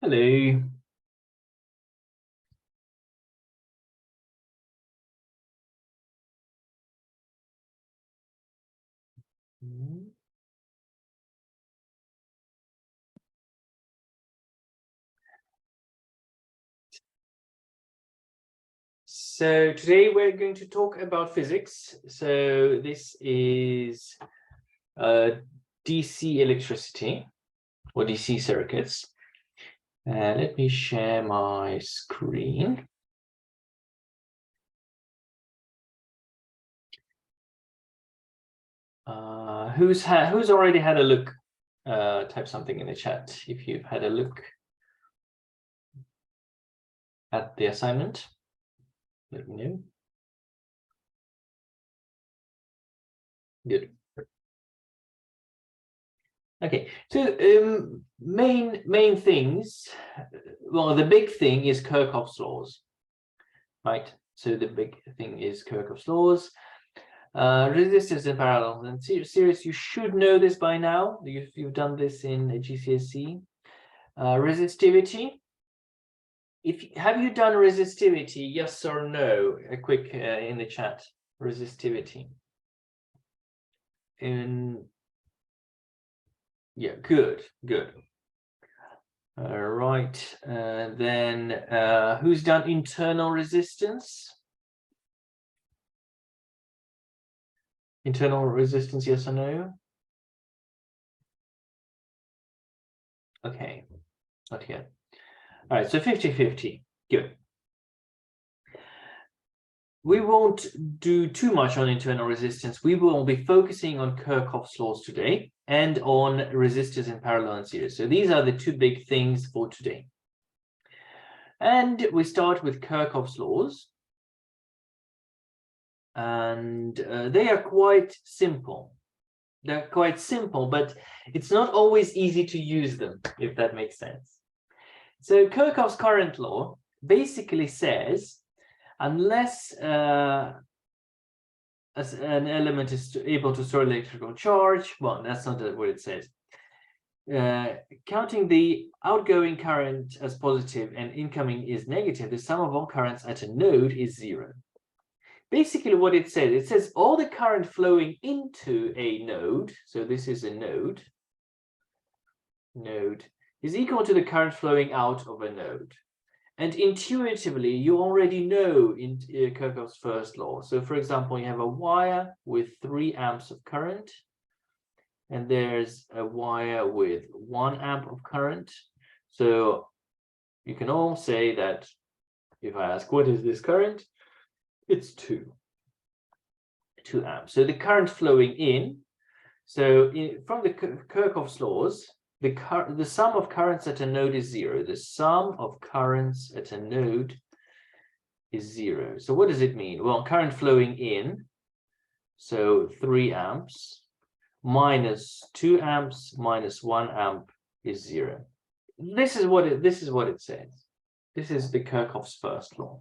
Hello. So today we're going to talk about physics. So this is DC electricity or DC circuits. Let me share my screen. Who's already had a look? Type something in the chat if you've had a look at the assignment. Let me know. Good. Okay, so main things. Well, the big thing is Kirchhoff's laws, right? So the big thing is Kirchhoff's laws. Resistance in parallel and series. You should know this by now. You've done this in GCSE. Resistivity. Have you done resistivity? Yes or no? A quick in the chat. Resistivity. Yeah, good. All right. Then who's done internal resistance? Internal resistance, yes or no? Okay, not yet. All right, so 50-50. Good. We won't do too much on internal resistance. We will be focusing on Kirchhoff's laws today and on resistors in parallel and series. So these are the two big things for today. And we start with Kirchhoff's laws. And they are quite simple. They're quite simple, but it's not always easy to use them, if that makes sense. So Kirchhoff's current law basically says, unless an element is able to store electrical charge, well, that's not what it says. Counting the outgoing current as positive and incoming is negative, the sum of all currents at a node is 0. Basically what it says all the current flowing into a node, so this is a node, is equal to the current flowing out of a node. And intuitively, you already know in Kirchhoff's first law. So for example, you have a wire with 3 amps of current, and there's a wire with 1 amp of current. So you can all say that if I ask, what is this current? It's 2 amps. So the current flowing in, so from the Kirchhoff's laws, the sum of currents at a node is 0. The sum of currents at a node is 0. So what does it mean? Well, current flowing in, so 3 amps, minus 2 amps minus 1 amp is 0. This is what it says. This is the Kirchhoff's first law.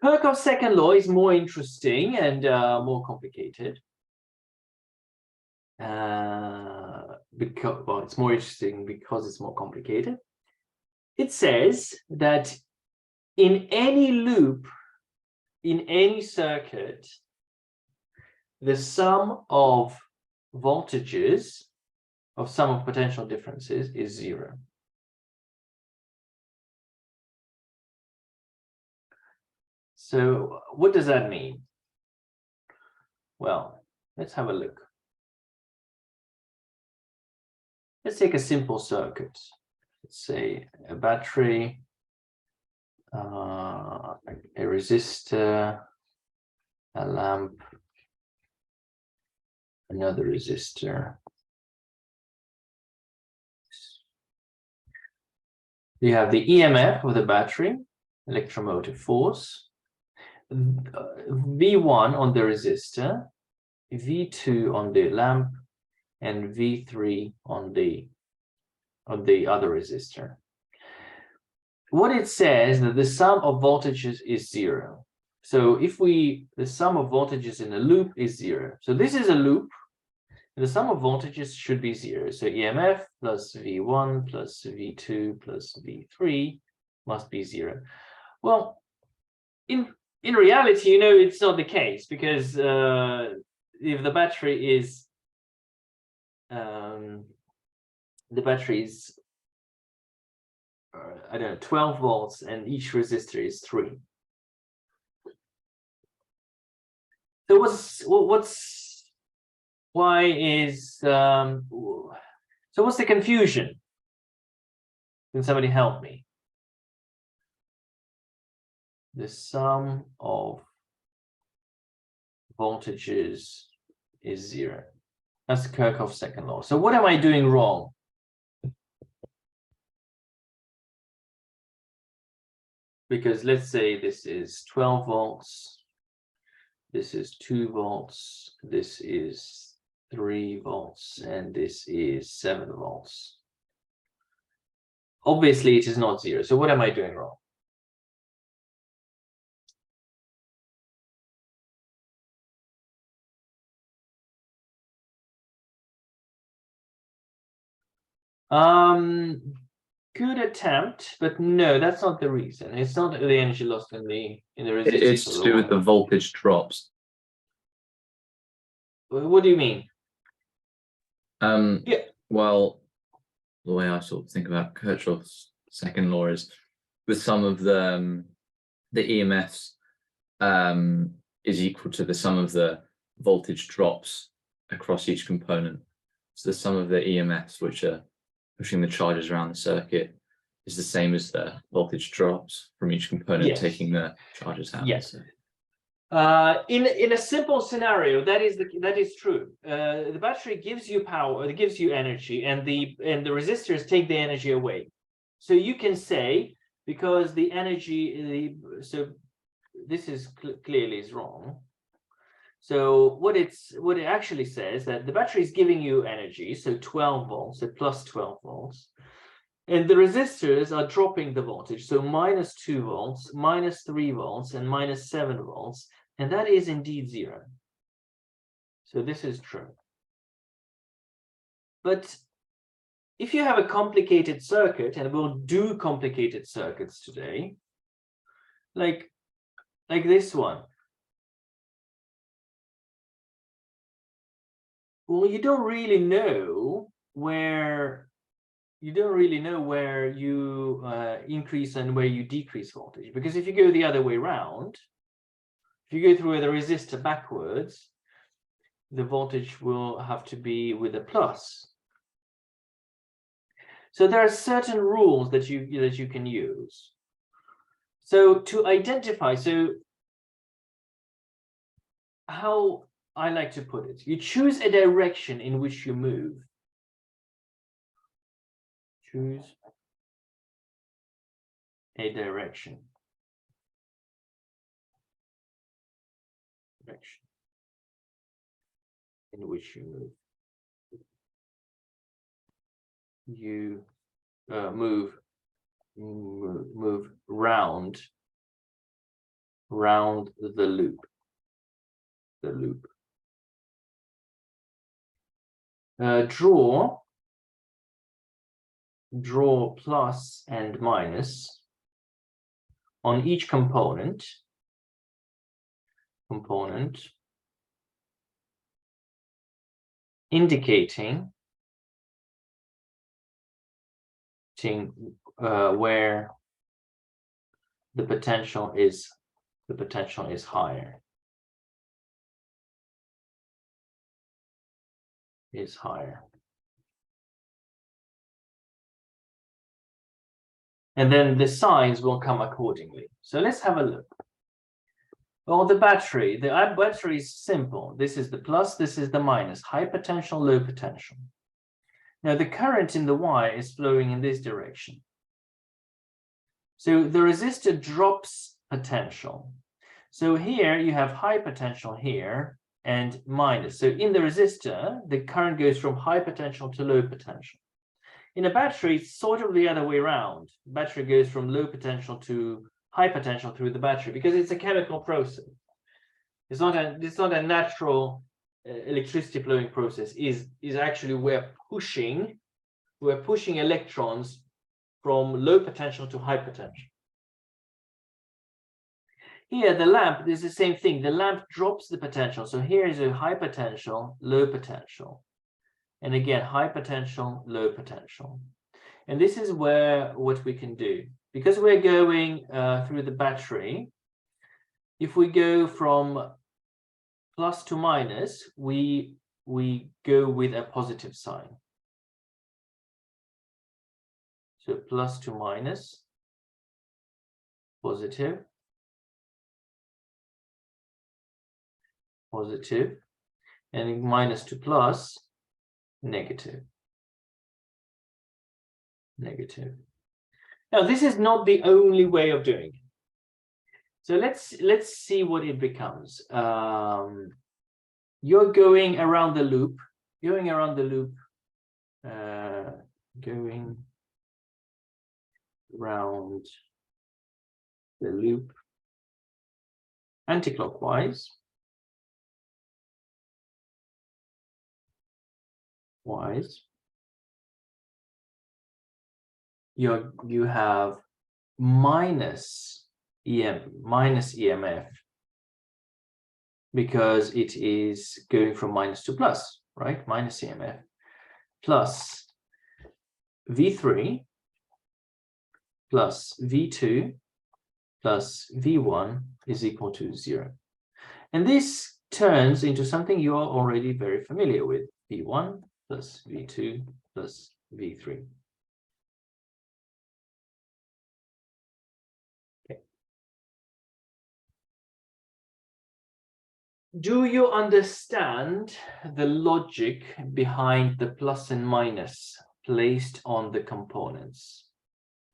Kirchhoff's second law is more interesting and more complicated. Well, it's more interesting because it's more complicated. It says that in any loop, in any circuit, the sum of voltages, of sum of potential differences is 0. So what does that mean? Well, let's have a look. Let's take a simple circuit. Let's say a battery, a resistor, a lamp, another resistor. You have the EMF of the battery, electromotive force, V1 on the resistor, V2 on the lamp, and V3 on the other resistor. What it says that the sum of voltages is 0. So if the sum of voltages in a loop is 0. So this is a loop, The sum of voltages should be 0. So EMF plus V1 plus V2 plus V3 must be 0. Well, in reality, you know, it's not the case, because if the battery is I don't know, 12 volts, and each resistor is 3. So what's the confusion? Can somebody help me? The sum of voltages is 0. That's Kirchhoff's second law. So what am I doing wrong? Because let's say this is 12 volts, this is 2 volts, this is 3 volts, and this is 7 volts. Obviously, it is not 0. So what am I doing wrong? Good attempt, but no, that's not the reason. It's not the energy lost in the resistance. It's to do with the voltage drops. What do you mean? Yeah. Well, the way I sort of think about Kirchhoff's second law is the sum of the EMFs is equal to the sum of the voltage drops across each component. So the sum of the EMFs, which are pushing the charges around the circuit, is the same as the voltage drops from each component, yes, taking the charges out. Yes. In a simple scenario, that is true. The battery gives you power, it gives you energy, and the resistors take the energy away. So you can say, because the energy, so this is clearly is wrong. So what it actually says, that the battery is giving you energy, so 12 volts, so plus 12 volts, and the resistors are dropping the voltage, so minus 2 volts, minus 3 volts, and minus 7 volts, and that is indeed 0. So this is true. But if you have a complicated circuit, and we'll do complicated circuits today, like this one, well, you don't really know where you increase and where you decrease voltage, because if you go the other way around, if you go through the resistor backwards, the voltage will have to be with a plus. So there are certain rules that you can use. So to identify, so how I like to put it, you choose a direction in which you move. Choose a direction. In which you move. You move round the loop. Draw plus and minus on each component, indicating where the potential is higher. And then the signs will come accordingly. So let's have a look. Well, the battery is simple. This is the plus, this is the minus, high potential, low potential. Now the current in the Y is flowing in this direction. So the resistor drops potential. So here you have high potential here and minus. So in the resistor, the current goes from high potential to low potential. In a battery, it's sort of the other way around. Battery goes from low potential to high potential through the battery, because it's a chemical process. It's not a natural electricity flowing process is actually we're pushing electrons from low potential to high potential. Here, the lamp, there's the same thing. The lamp drops the potential. So here is a high potential, low potential. And again, high potential, low potential. And this is where what we can do. Because we're going through the battery, if we go from plus to minus, we go with a positive sign. So plus to minus, positive, positive, and minus to plus, negative, negative. Now, this is not the only way of doing it. So let's see what it becomes. You're going around the loop, going around the loop, going around the loop anticlockwise. You have minus EMF because it is going from minus to plus, right? Minus EMF plus V3 plus V2 plus V1 is equal to 0. And this turns into something you are already very familiar with, V1 plus V2 plus V3. Okay. Do you understand the logic behind the plus and minus placed on the components?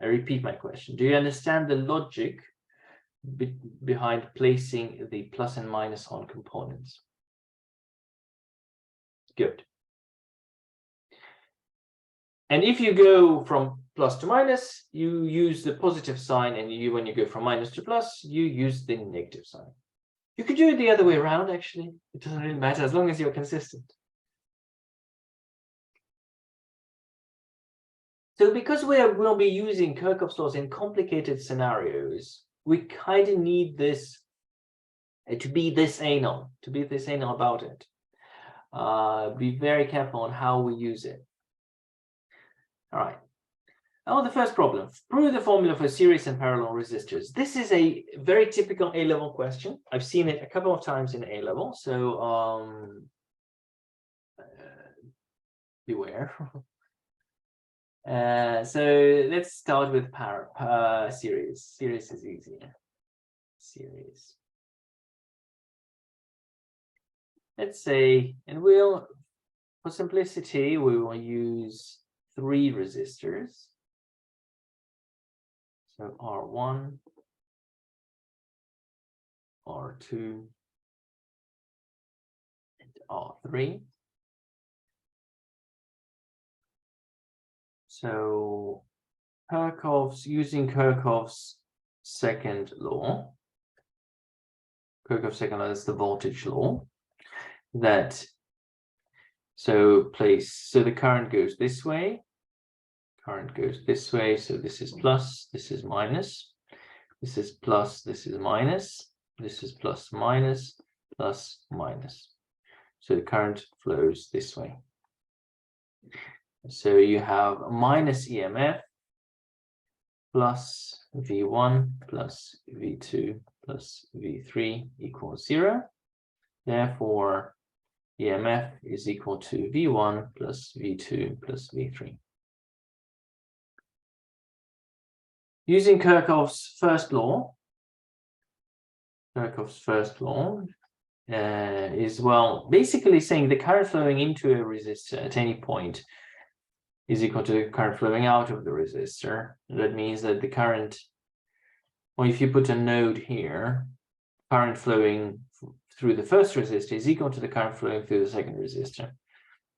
I repeat my question. Do you understand the logic behind placing the plus and minus on components? Good. And if you go from plus to minus, you use the positive sign, and when you go from minus to plus, you use the negative sign. You could do it the other way around, actually. It doesn't really matter as long as you're consistent. So because we'll be using Kirchhoff's laws in complicated scenarios, we kind of need this to be this anal about it. Be very careful on how we use it. All right. Now, the first problem, prove the formula for series and parallel resistors. This is a very typical A-level question. I've seen it a couple of times in A-level, so beware. So let's start with series. Series is easier. Series. Let's say, and for simplicity, we will use 3 resistors. So R1, R2, and R3. So using Kirchhoff's second law. Kirchhoff's second law is the voltage law. So the current goes this way. Current goes this way, so this is plus, this is minus, this is plus, this is minus, this is plus, minus, plus, minus. So the current flows this way. So you have minus EMF plus V1 plus V2 plus V3 equals 0. Therefore, EMF is equal to V1 plus V2 plus V3. Using Kirchhoff's first law, is, well, basically saying the current flowing into a resistor at any point is equal to the current flowing out of the resistor. That means that the current, well, if you put a node here, current flowing through the first resistor is equal to the current flowing through the second resistor.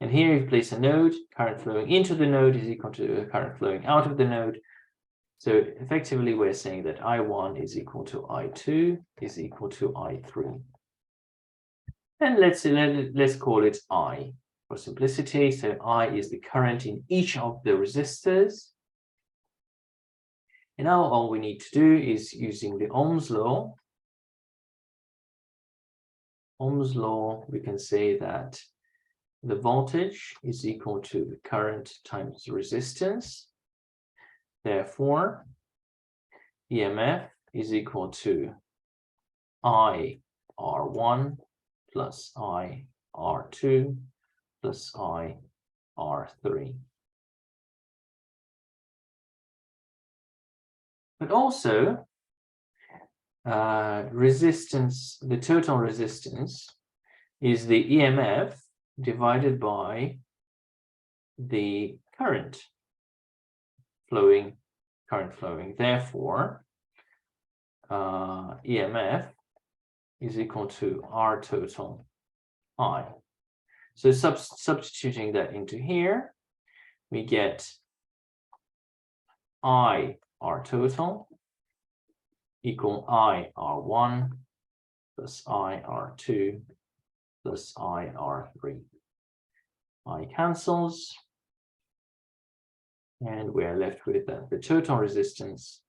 And here you place a node, current flowing into the node is equal to the current flowing out of the node. So effectively, we're saying that I1 is equal to I2 is equal to I3. And let's call it I for simplicity. So I is the current in each of the resistors. And now all we need to do is, using the Ohm's law, we can say that the voltage is equal to the current times the resistance. Therefore, EMF is equal to I R1 plus I R2 plus I R3. But also, resistance, the total resistance is the EMF divided by the current flowing. Therefore, EMF is equal to R total I. So substituting that into here, we get I R total equal I R1 plus I R2 plus I R3. I cancels, and we're left with that the total resistance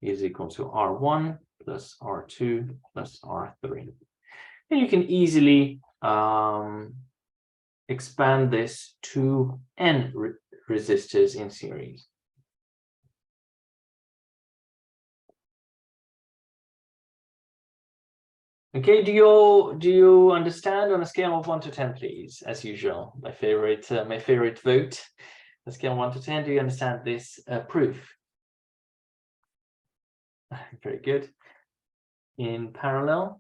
is equal to R1 plus R2 plus R3. And you can easily expand this to n resistors in series. Okay, do you understand on a scale of 1 to 10, please? As usual, my favorite vote. A scale of 1 to 10. Do you understand this proof? Very good. In parallel.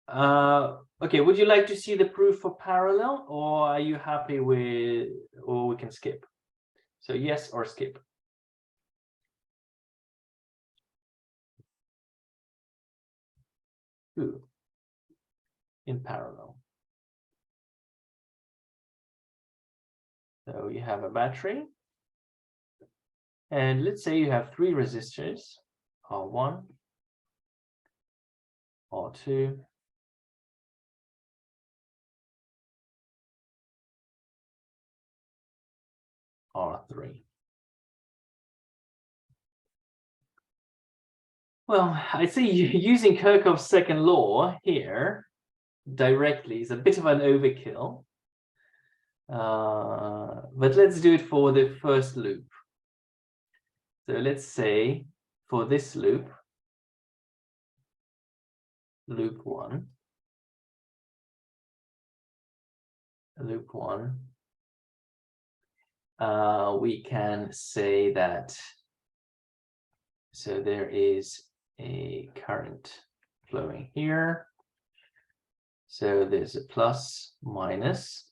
Okay, would you like to see the proof for parallel, or are you happy with, or we can skip? So yes or skip. Ooh. In parallel. So you have a battery, and let's say you have 3 resistors, R1, R2, R3. Well, I'd say using Kirchhoff's second law here directly is a bit of an overkill. But let's do it for the first loop. So let's say for this loop, loop 1, we can say that, so there is a current flowing here. So there's a plus, minus.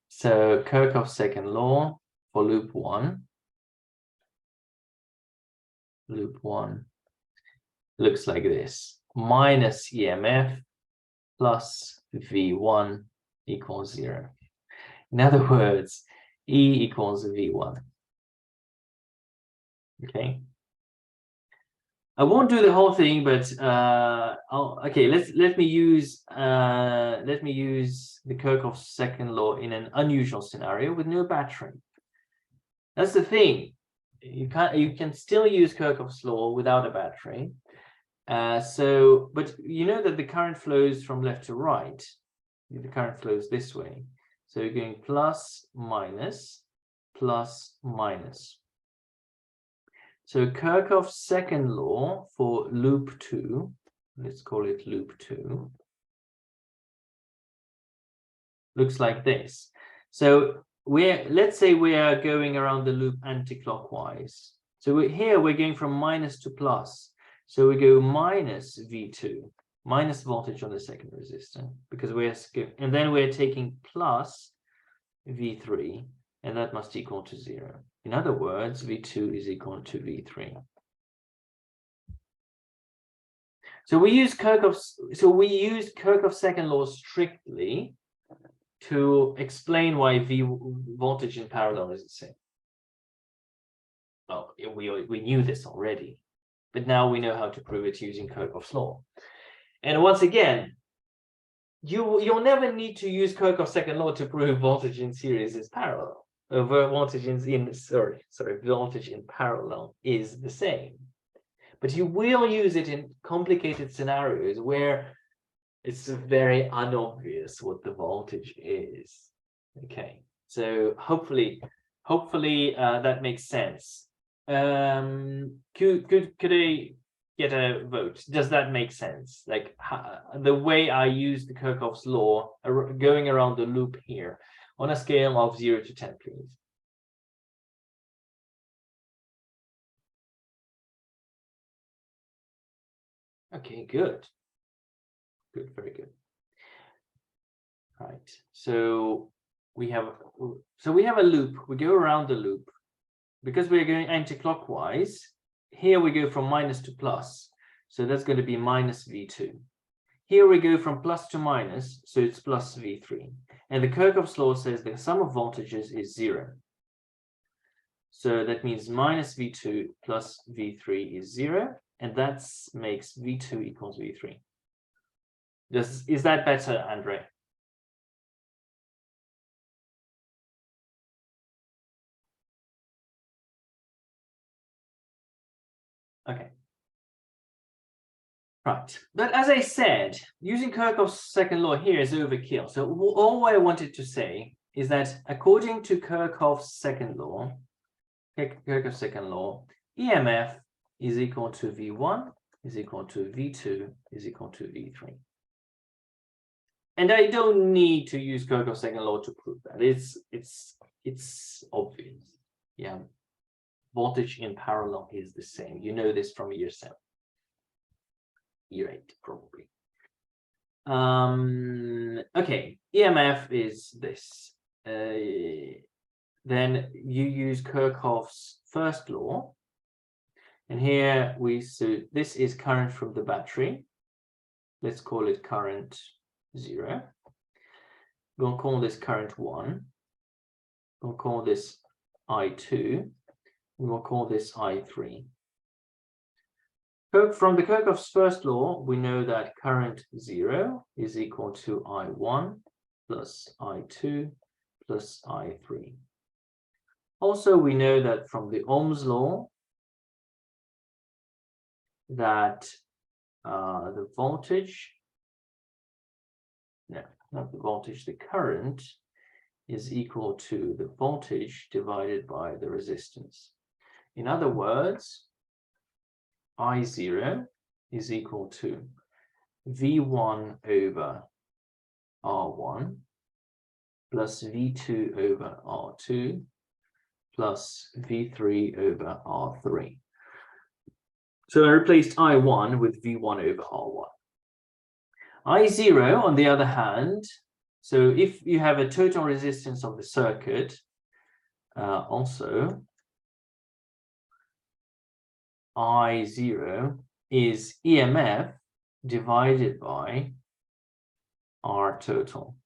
So Kirchhoff's second law for loop 1 looks like this: minus EMF plus V1 equals 0. In other words, E equals V1. Okay. I won't do the whole thing, but okay. Let me use the Kirchhoff's second law in an unusual scenario with no battery. That's the thing. You can still use Kirchhoff's law without a battery. But you know that the current flows from left to right. The current flows this way. So you're going plus, minus, plus, minus. So Kirchhoff's second law for loop 2, let's call it loop 2, looks like this. So let's say we are going around the loop anti-clockwise. So we're going from minus to plus. So we go minus V2, minus voltage on the second resistor, because and then we're taking plus V3, and that must equal to 0. In other words, V2 is equal to V3. So we use Kirchhoff's second law strictly to explain why voltage in parallel is the same. Well, we knew this already, but now we know how to prove it using Kirchhoff's law. And once again, you'll never need to use Kirchhoff's second law to prove voltage in series is parallel. Voltage in parallel is the same. But you will use it in complicated scenarios where it's very unobvious what the voltage is. Okay, so hopefully that makes sense. Could I get a vote? Does that make sense? Like the way I use the Kirchhoff's law going around the loop here on a scale of 0 to 10, please. Okay, good. Good, very good. Right. So we have a loop. We go around the loop because we're going anti-clockwise. Here we go from minus to plus, so that's going to be minus V2. Here we go from plus to minus, so it's plus V3. And the Kirchhoff's law says the sum of voltages is 0. So that means minus V2 plus V3 is 0, and that makes V2 equals V3. Is that better, Andre? Okay. Right, but as I said, using Kirchhoff's second law here is overkill. So all I wanted to say is that according to Kirchhoff's second law, EMF is equal to V1 is equal to V2 is equal to V3. And I don't need to use Kirchhoff's second law to prove that. It's obvious. Yeah, voltage in parallel is the same. You know this from year 7. Year 8 probably. Okay, EMF is this. Then you use Kirchhoff's first law, and here so this is current from the battery. Let's call it current 0. We'll call this current 1. We'll call this I2. And we'll call this I3. From the Kirchhoff's first law, we know that current 0 is equal to I1 plus I2 plus I3. Also, we know that from the Ohm's law that the voltage, no, not the voltage, the current is equal to the voltage divided by the resistance. In other words, I0 is equal to V1 over R1 plus V2 over R2 plus V3 over R3. So I replaced I1 with V1 over R1. I0, on the other hand, so if you have a total resistance of the circuit, also, I0 is EMF divided by R total.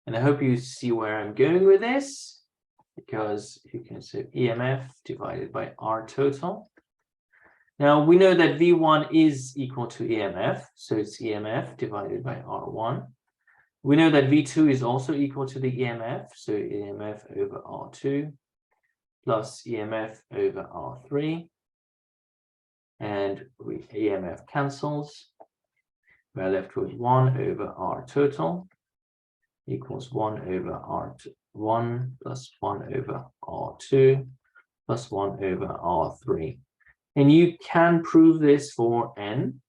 And I hope you see where I'm going with this, because you can say EMF divided by R total. Now we know that V1 is equal to EMF, so it's EMF divided by R1. We know that V2 is also equal to the EMF, so EMF over R2 plus EMF over R3. And EMF cancels. We're left with 1 over R total equals 1 over R1 plus 1 over R2 plus 1 over R3. And you can prove this for n.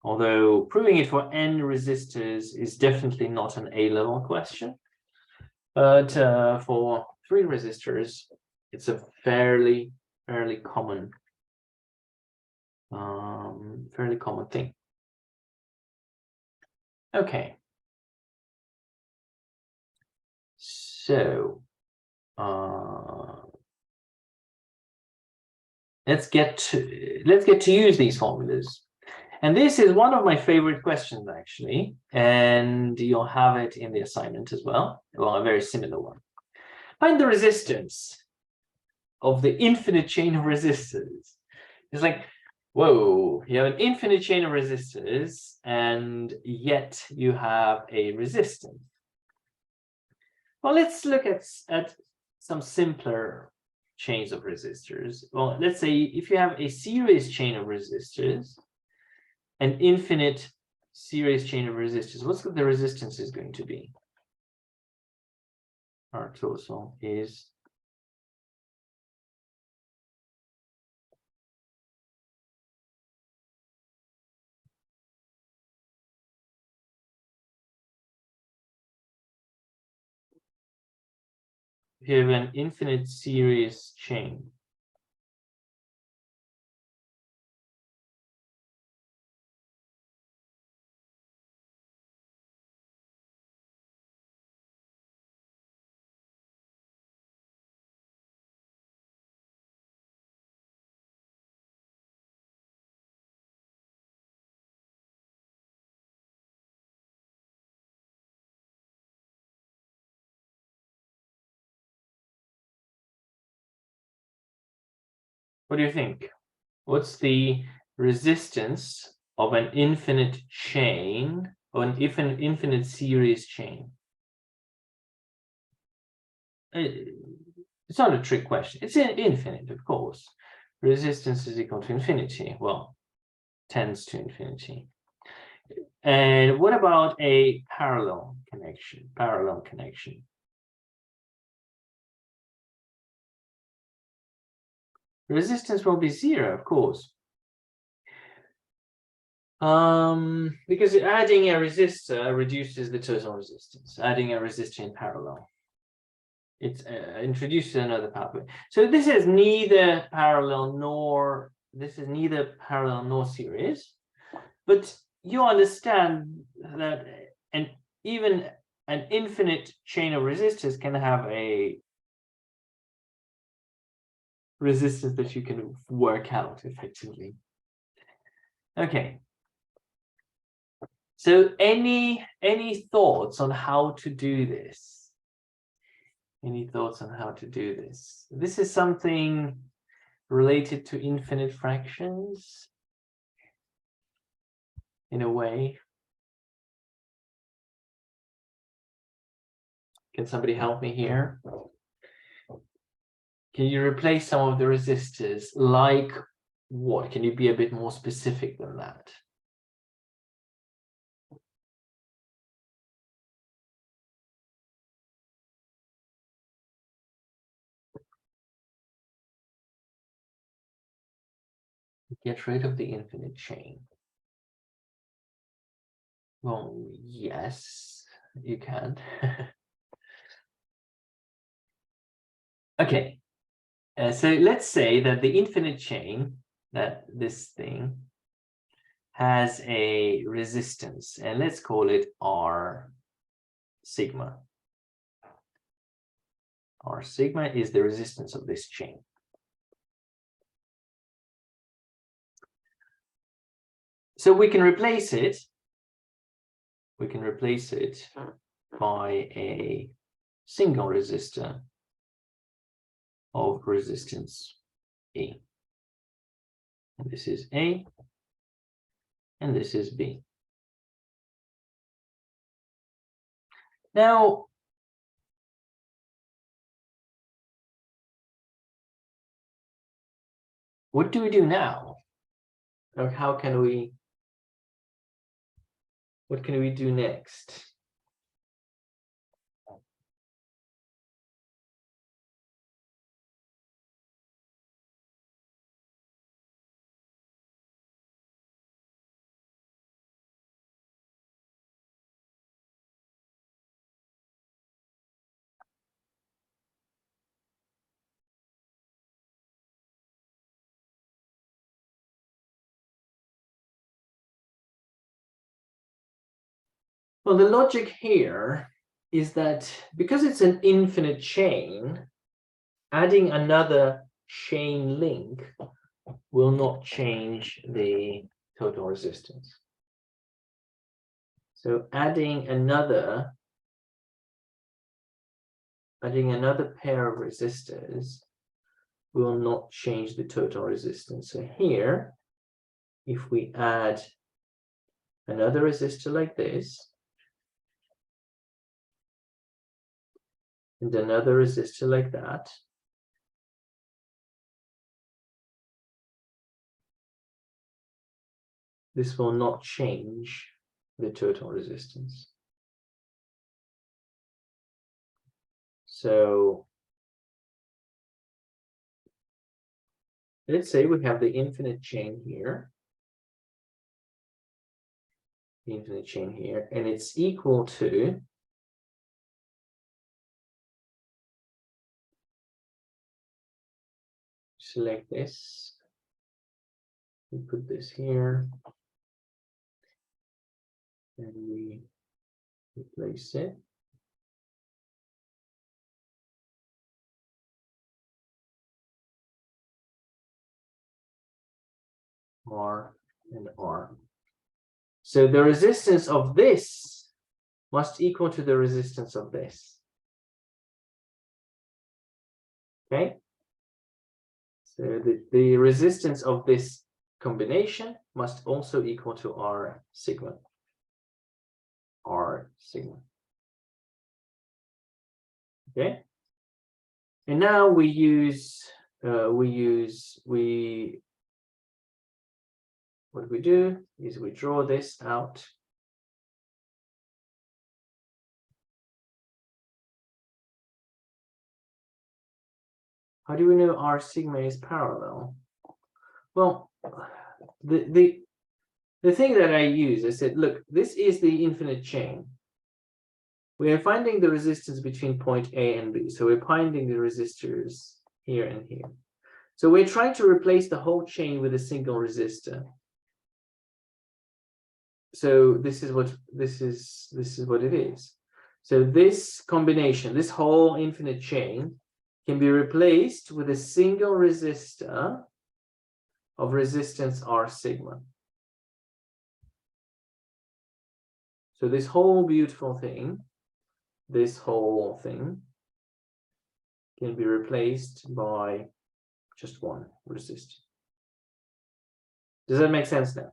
Although proving it for n resistors is definitely not an A-level question. But for 3 resistors, it's a fairly common thing. Okay, so let's get to use these formulas. And this is one of my favorite questions, actually, and you'll have it in the assignment as well. Well, a very similar one. Find the resistance of the infinite chain of resistors. It's like, Whoa, you have an infinite chain of resistors, and yet you have a resistance. Well, let's look at some simpler chains of resistors. Well, let's say if you have a series chain of resistors, an infinite series chain of resistors, what's the resistance is going to be? Our total is if you have an infinite series chain. What do you think? What's the resistance of an infinite chain or an infinite series chain? It's not a trick question. It's infinite, of course. Resistance is equal to infinity. Well, tends to infinity. And what about a parallel connection? Parallel connection. Resistance will be 0, of course. Because adding a resistor reduces the total resistance. Adding a resistor in parallel, it introduces another pathway. So this is neither parallel nor series, but you understand that even an infinite chain of resistors can have a resistance that you can work out effectively. Okay. So any thoughts on how to do this? Any thoughts on how to do this? This is something related to infinite fractions in a way. Can somebody help me here? Can you replace some of the resistors? Like what? Can you be a bit more specific than that? Get rid of the infinite chain. Well, yes, you can. Okay. So let's say that the infinite chain, that this thing, has a resistance, and let's call it R sigma. R sigma is the resistance of this chain. So we can replace it. We can replace it by a single resistor of resistance E. And this is A, and this is B. Now, what do we do now? Or how can we, what can we do next? Well, the logic here is that because it's an infinite chain, adding another chain link will not change the total resistance. So adding another pair of resistors will not change the total resistance. So here if we add another resistor like this, and another resistor like that, this will not change the total resistance. So let's say we have the infinite chain here, and it's equal to select this, we put this here, and we replace it. R and R. So the resistance of this must equal to the resistance of this. Okay? So the resistance of this combination must also equal to R sigma. R sigma. Okay? And now what we do is we draw this out. How do we know R sigma is parallel? Well, the thing that I use, I said, look, this is the infinite chain. We are finding the resistance between point A and B. So we're finding the resistors here and here. So we're trying to replace the whole chain with a single resistor. So this is what it is. So this combination, this whole infinite chain, can be replaced with a single resistor of resistance R sigma. So this whole beautiful thing, can be replaced by just one resistor. Does that make sense now?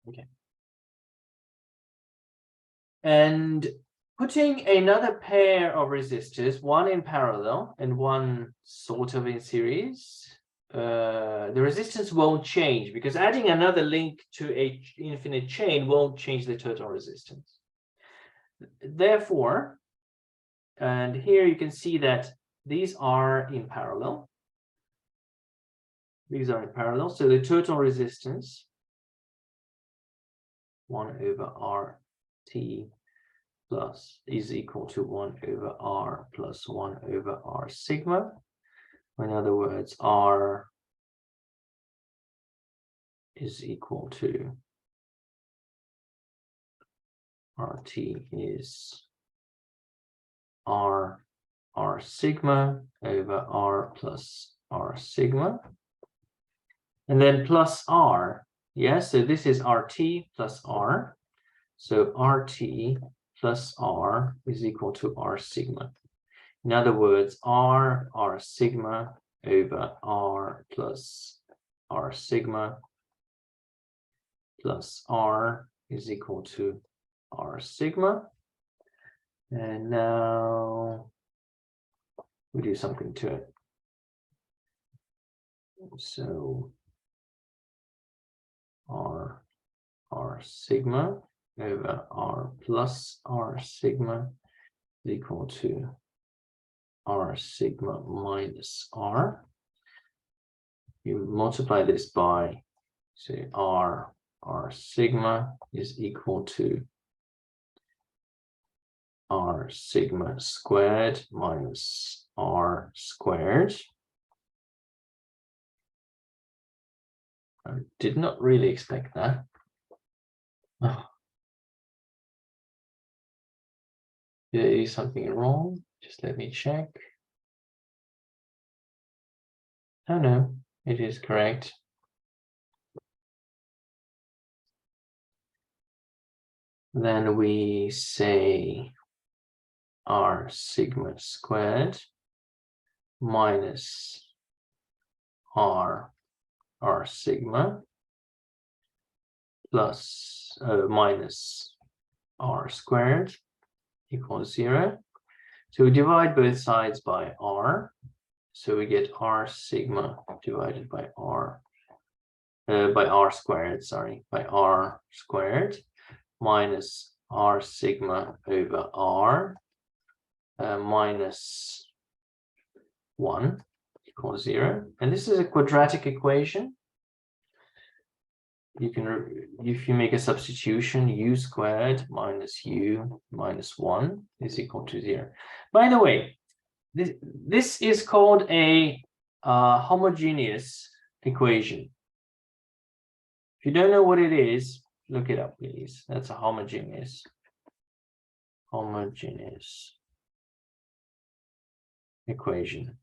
Okay. And putting another pair of resistors, one in parallel and one sort of in series, the resistance won't change because adding another link to an infinite chain won't change the total resistance. Therefore, and here you can see that these are in parallel. These are in parallel, so the total resistance 1 over RT plus is equal to 1 over R plus 1 over R sigma. In other words, R is equal to RT is R sigma over R plus R sigma. And then plus R, yes, so this is RT plus R. So RT plus R is equal to R sigma. In other words, R sigma over R plus R sigma plus R is equal to R sigma. And now we do something to it. So R sigma over R plus R sigma is equal to R sigma minus R. You multiply this by, say, R sigma is equal to R sigma squared minus R squared. I did not really expect that. Oh. Did I do something wrong? Just let me check. Oh no, it is correct. Then we say r sigma squared minus r sigma plus minus r squared equals 0. So we divide both sides by r. So we get r sigma divided by r squared, sorry, by r squared minus r sigma over r minus 1 equals 0. And this is a quadratic equation. You can, if you make a substitution, u squared minus u minus 1 is equal to 0. By the way, this is called a homogeneous equation. If you don't know what it is, look it up, please. That's a homogeneous equation.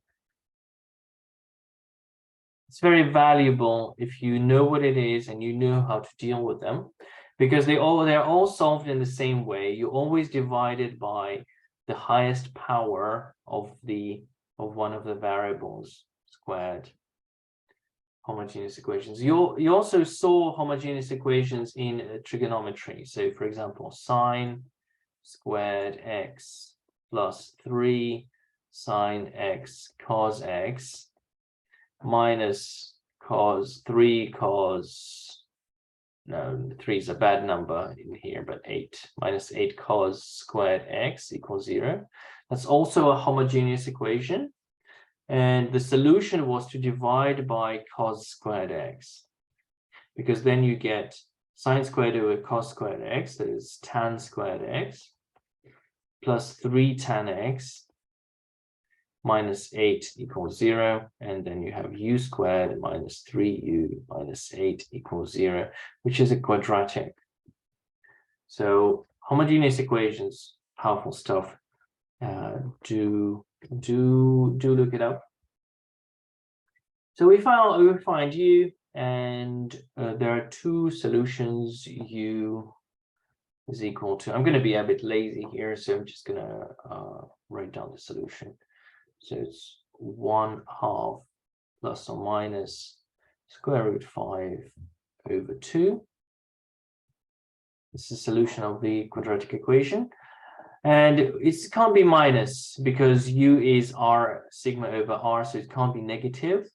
It's very valuable if you know what it is and you know how to deal with them, because they're all solved in the same way. You always divide it by the highest power of one of the variables squared. Homogeneous equations. You also saw homogeneous equations in trigonometry. So, for example, sine squared x plus 3 sine x cos x minus cos 3 cos, no, 3 is a bad number in here, but 8 minus 8 cos squared x equals 0. That's also a homogeneous equation. And the solution was to divide by cos squared x, because then you get sine squared over cos squared x, that is tan squared x, plus 3 tan x minus 8 equals 0. And then you have u squared minus 3u minus 8 equals 0, which is a quadratic. So homogeneous equations, powerful stuff. Do look it up. So we find u, and there are two solutions. U is equal to, I'm going to be a bit lazy here, so I'm just going to write down the solution. So it's 1/2 plus or minus square root 5 over 2. This is the solution of the quadratic equation. And it can't be minus because u is r sigma over r, so it can't be negative.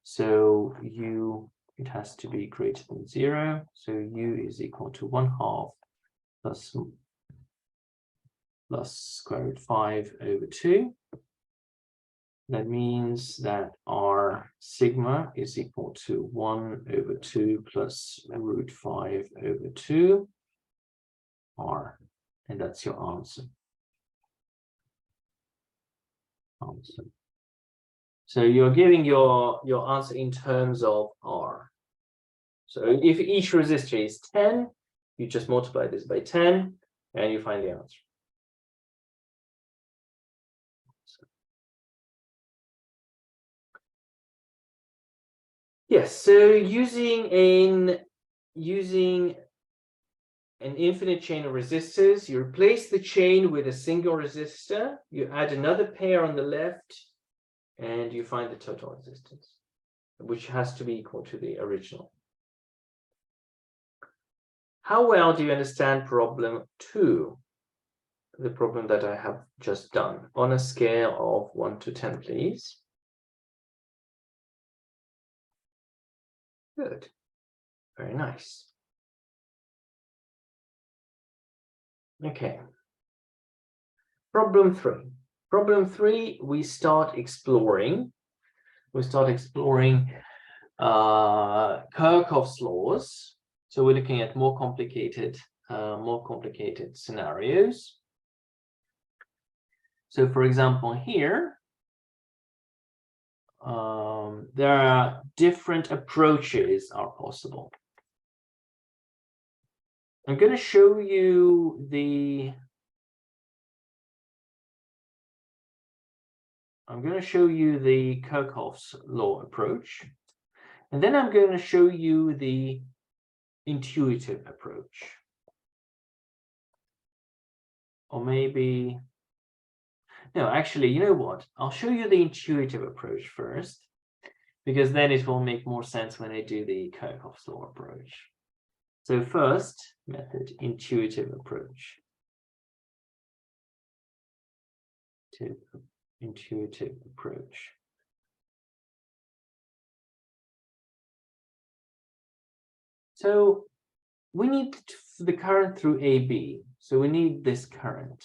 So u, it has to be greater than 0. So u is equal to 1/2 plus square root 5 over 2. That means that r sigma is equal to 1 over 2 plus root 5 over 2 r. And that's your answer. So you're giving your answer in terms of r. So if each resistor is 10, you just multiply this by 10 and you find the answer. Yes, so using an infinite chain of resistors, you replace the chain with a single resistor, you add another pair on the left, and you find the total resistance, which has to be equal to the original. How well do you understand problem 2, the problem that I have just done, on a scale of 1 to 10, please? Good. Very nice. Okay. Problem 3. Problem 3, we start exploring. Kirchhoff's laws. So we're looking at more complicated scenarios. So, for example, here, there are different approaches are possible. I'm going to show you the Kirchhoff's law approach, and then I'm going to show you the intuitive approach. Or maybe No, actually, you know what? I'll show you the intuitive approach first, because then it will make more sense when I do the Kirchhoff's law approach. So first method, intuitive approach. Intuitive approach. So we need the current through AB. So we need this current.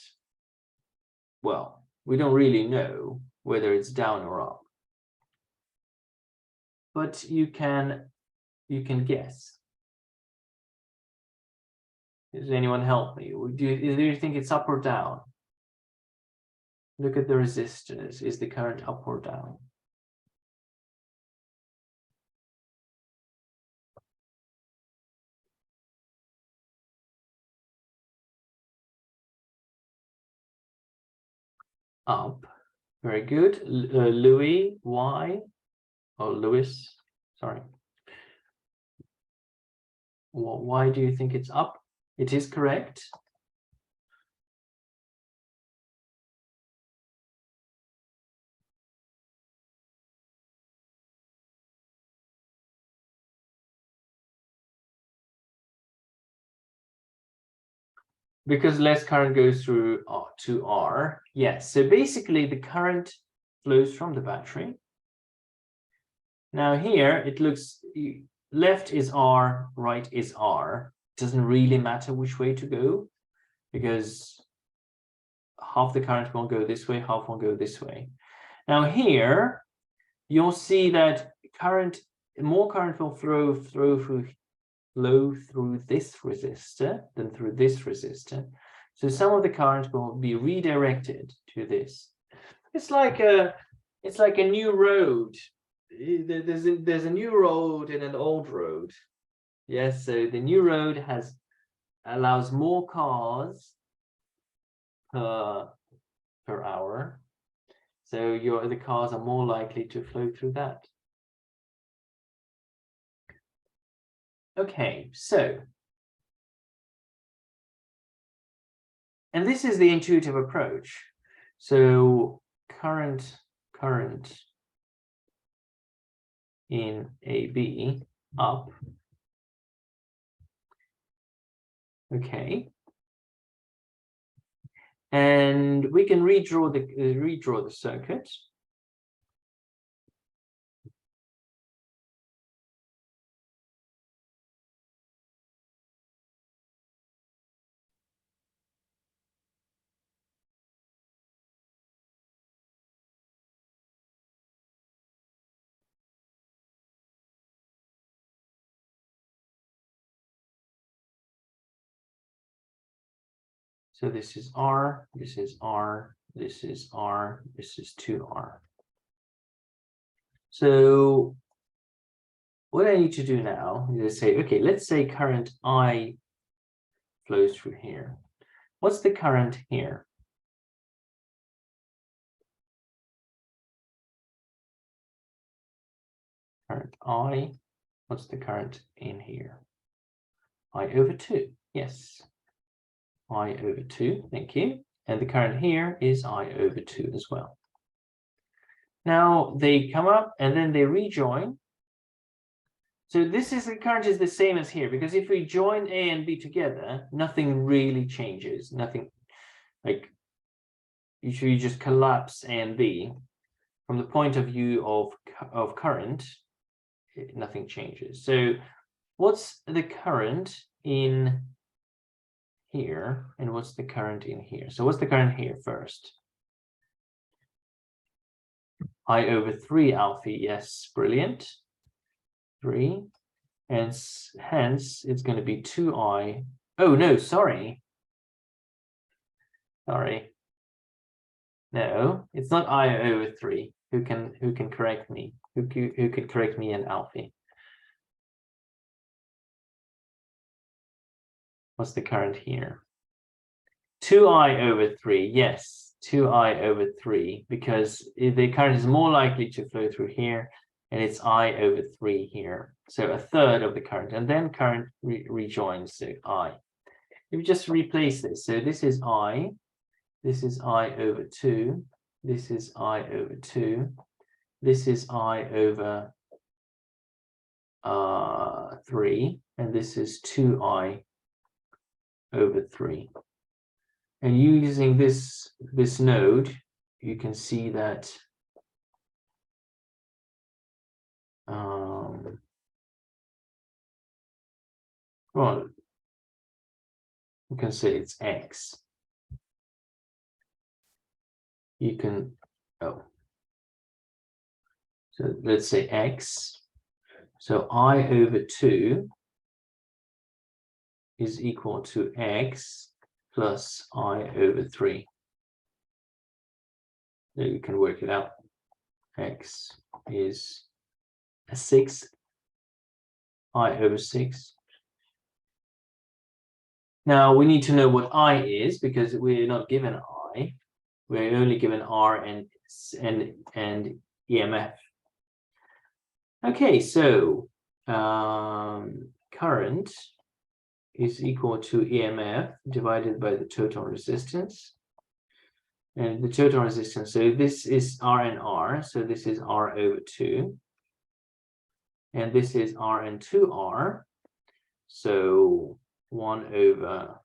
Well, we don't really know whether it's down or up, but you can guess. Does anyone help me? Do you think it's up or down? Look at the resistors. Is the current up or down? Up. Very good. Louis, why? Oh, Louis, sorry. Well, why do you think it's up? It is correct. Because less current goes through to R. Yes, so basically the current flows from the battery. Now here it looks, left is R, right is R. Doesn't really matter which way to go, because half the current won't go this way, half won't go this way. Now here, you'll see that more current will flow through this resistor than through this resistor. So some of the current will be redirected to this. It's like a new road. There's a new road and an old road. Yes, so the new road allows more cars per hour. So the cars are more likely to flow through that. Okay, so, and this is the intuitive approach. So current in AB up. Okay. And we can redraw the circuit. So this is R, this is R, this is R, this is 2R. So what I need to do now is say, okay, let's say current I flows through here. What's the current here? Current I, what's the current in here? I over 2, yes. I over 2, thank you. And the current here is I over 2 as well. Now they come up and then they rejoin. So the current is the same as here, because if we join A and B together, nothing really changes. Nothing, like, you just collapse A and B. From the point of view of current, nothing changes. So what's the current in here and what's the current in here? So what's the current here first? I over 3 alpha, yes, brilliant. 3, and hence it's going to be 2I. Oh no, sorry. No, it's not I over 3. Who can correct me? Who can correct me in alpha? What's the current here? 2I over 3, yes, 2I over 3, because the current is more likely to flow through here, and it's I over 3 here. So a third of the current, and then current rejoins to I. If you just replace this, so this is I, This is I over 2. This is I over 2. This is I over 3. And this is 2I over 3. And using this node, you can see that well, you can say it's X. You can, so let's say X. So I over 2 is equal to X plus I over 3. There you can work it out. X is a 6, I over 6. Now we need to know what I is, because we're not given I. We're only given R and EMF. Okay, so current is equal to EMF divided by the total resistance. And the total resistance, so this is R and R, so this is R over 2. And this is R and 2R. So 1 over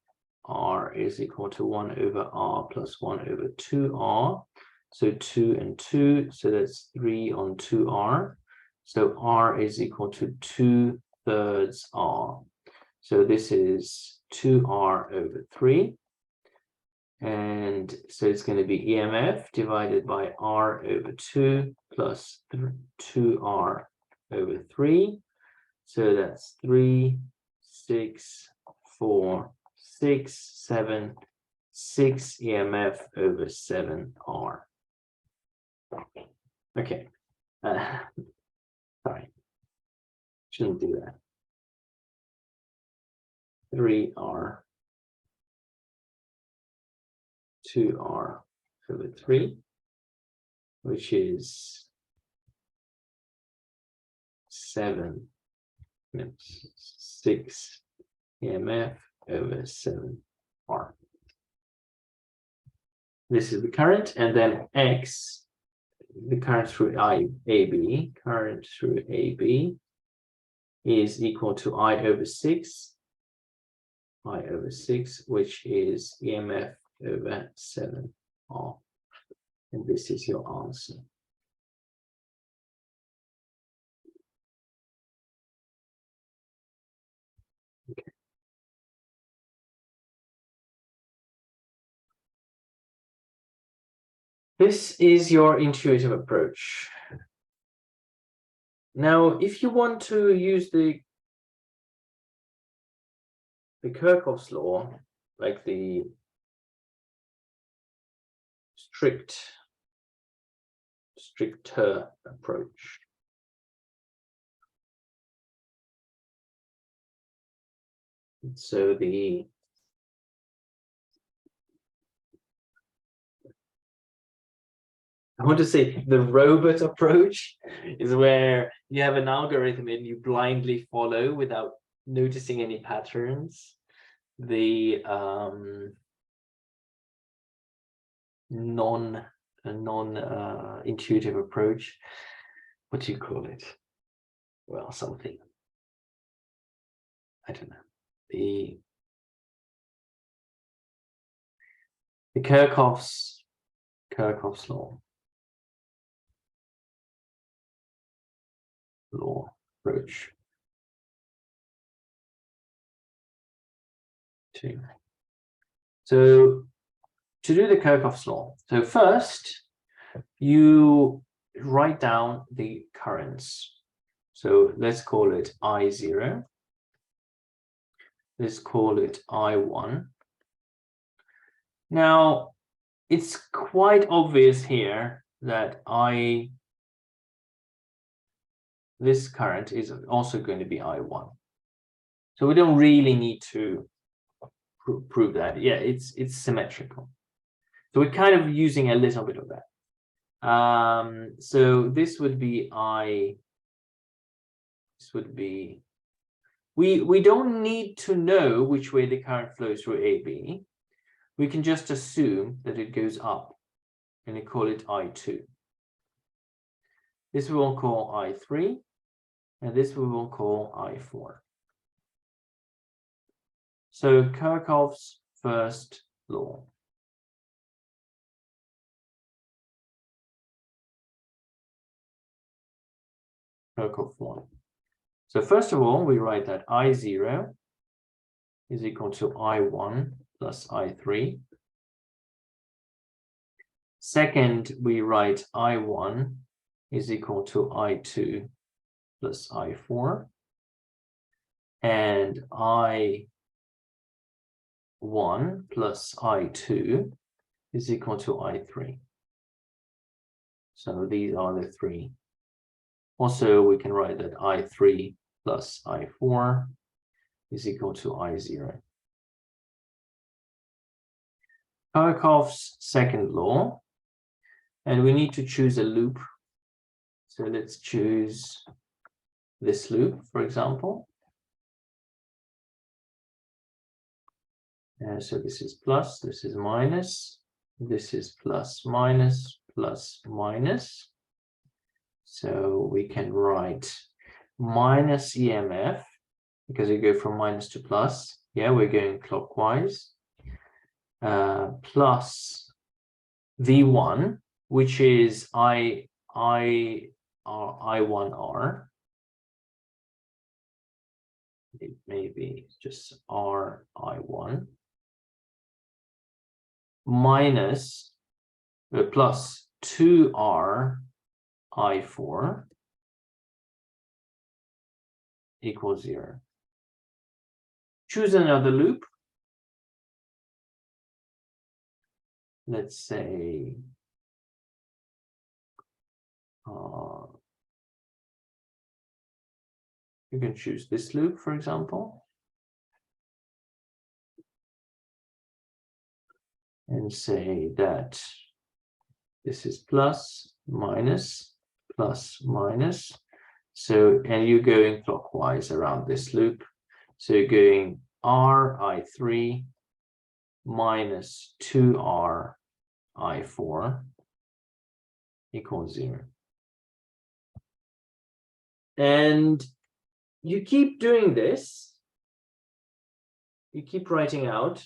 R is equal to 1 over R plus 1 over 2R. So 2 and 2, so that's 3 on 2R. So R is equal to 2/3 R. So this is 2R over 3. And so it's going to be EMF divided by R over 2 plus 2R over 3. So that's 3, 6, 4, 6, 7, 6 EMF over 7R. Okay. Sorry. Shouldn't do that. 3R, 2R over 3, which is 6 EMF over 7R. This is the current, and then X, the current through AB, current through AB is equal to I over 6, which is EMF over 7R. And this is your answer. Okay. This is your intuitive approach. Now, if you want to use the Kirchhoff's law, like the stricter approach, so I want to say the robot approach is where you have an algorithm and you blindly follow without noticing any patterns. The non-intuitive approach, what do you call it? Well, something, I don't know. The Kirchhoff's law approach. So to do the Kirchhoff's law, so first you write down the currents. So let's call it I0. Let's call it I1. Now, it's quite obvious here that this current is also going to be I1. So we don't really need to prove that. Yeah, it's symmetrical. So we're kind of using a little bit of that. So this would be we don't need to know which way the current flows through AB, we can just assume that it goes up and we call it I2. This we will call I3, and this we will call I4. So Kirchhoff's first law. Kirchhoff 1. So first of all, we write that I0 is equal to I1 plus I3. Second, we write I1 is equal to I2 plus I4. And I1 plus I2 is equal to I3. So these are the three. Also, we can write that I3 plus I4 is equal to I0. Kirchhoff's second law, and we need to choose a loop. So let's choose this loop, for example. So this is plus, this is minus, this is plus, minus, plus, minus. So we can write minus EMF, because we go from minus to plus. Yeah, we're going clockwise. Plus V1, which is I1R. It may be just RI1 minus plus 2RI4 equals 0. Choose another loop. Let's say you can choose this loop, for example, and say that this is plus, minus, plus, minus. So, and you're going clockwise around this loop. So you're going RI3 minus 2RI4 equals 0. And you keep doing this. You keep writing out.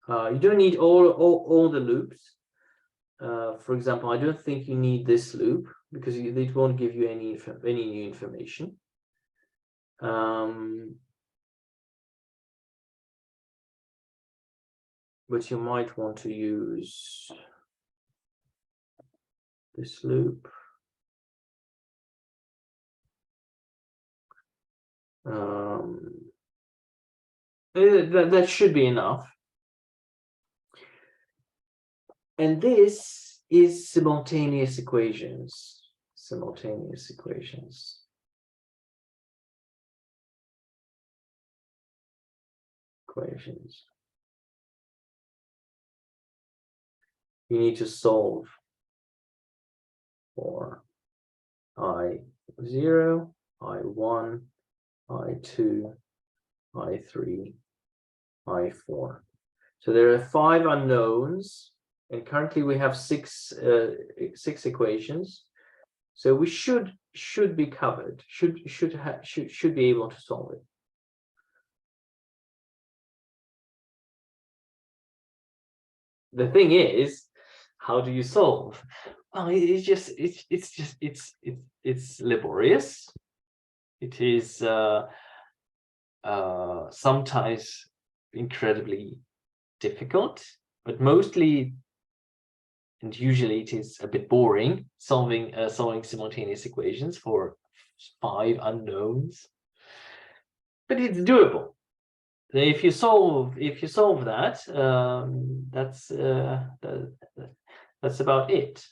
You don't need all the loops. For example, I don't think you need this loop because it won't give you any new information. But you might want to use this loop. That should be enough. And this is simultaneous equations. Simultaneous equations. You need to solve for I0, I1, I2, I3, I4. So there are 5 unknowns, and currently we have six equations. So we should be covered. Should be able to solve it. The thing is, how do you solve? Well, it's laborious. It is sometimes incredibly difficult, but mostly and usually it is a bit boring solving simultaneous equations for 5 unknowns, but it's doable. If you solve that, that's about it.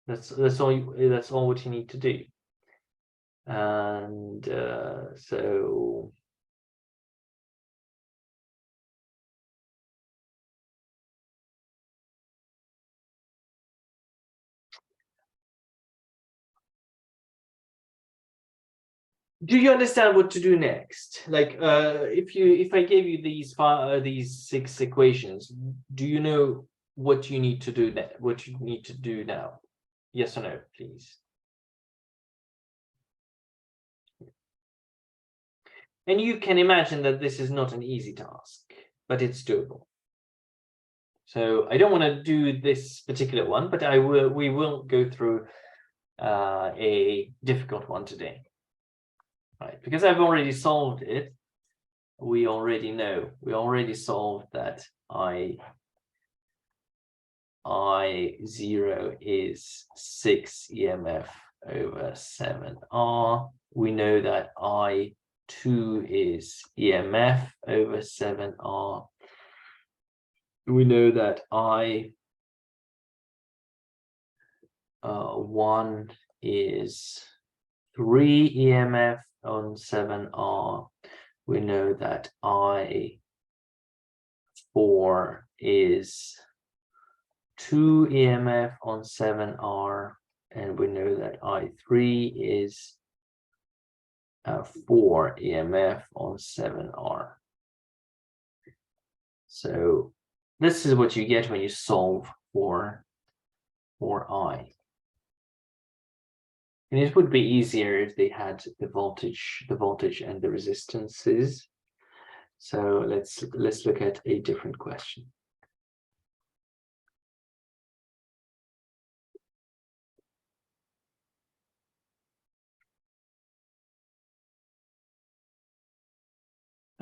That's all what you need to do. And so Do you understand what to do next? Like, if I gave you these 6 equations, do you know what you need to do what you need to do now? Yes or no, please. And you can imagine that this is not an easy task, but it's doable. So I don't want to do this particular one, but we will go through a difficult one today. Right, because I've already solved it. We already solved that I0 is 6 EMF over 7R. We know that I2 is EMF over 7R. We know that I1 is 3 EMF on 7R. We know that I4 is 2 EMF on 7R, and we know that I3 is 4 EMF on 7R. So this is what you get when you solve for I. And it would be easier if they had the voltage and the resistances. So let's look at a different question.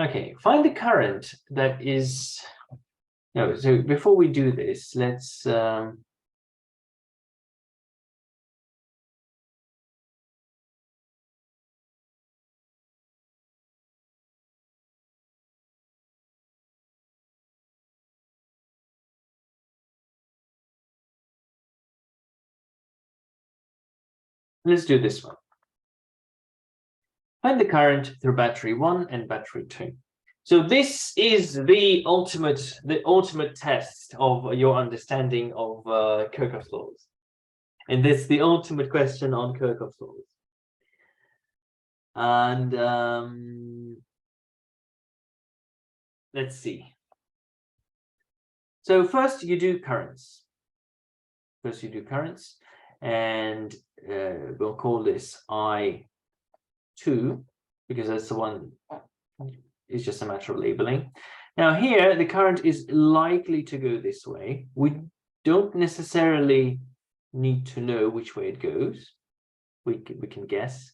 Okay, find the current that is. No, so before we do this, let's do this one. Find the current through battery 1 and battery 2. So this is the ultimate test of your understanding of Kirchhoff's laws. And this is the ultimate question on Kirchhoff's laws. And let's see. So first you do currents. And we'll call this I2, because that's the one. It's just a matter of labeling. Now here, the current is likely to go this way. We don't necessarily need to know which way it goes. We can guess.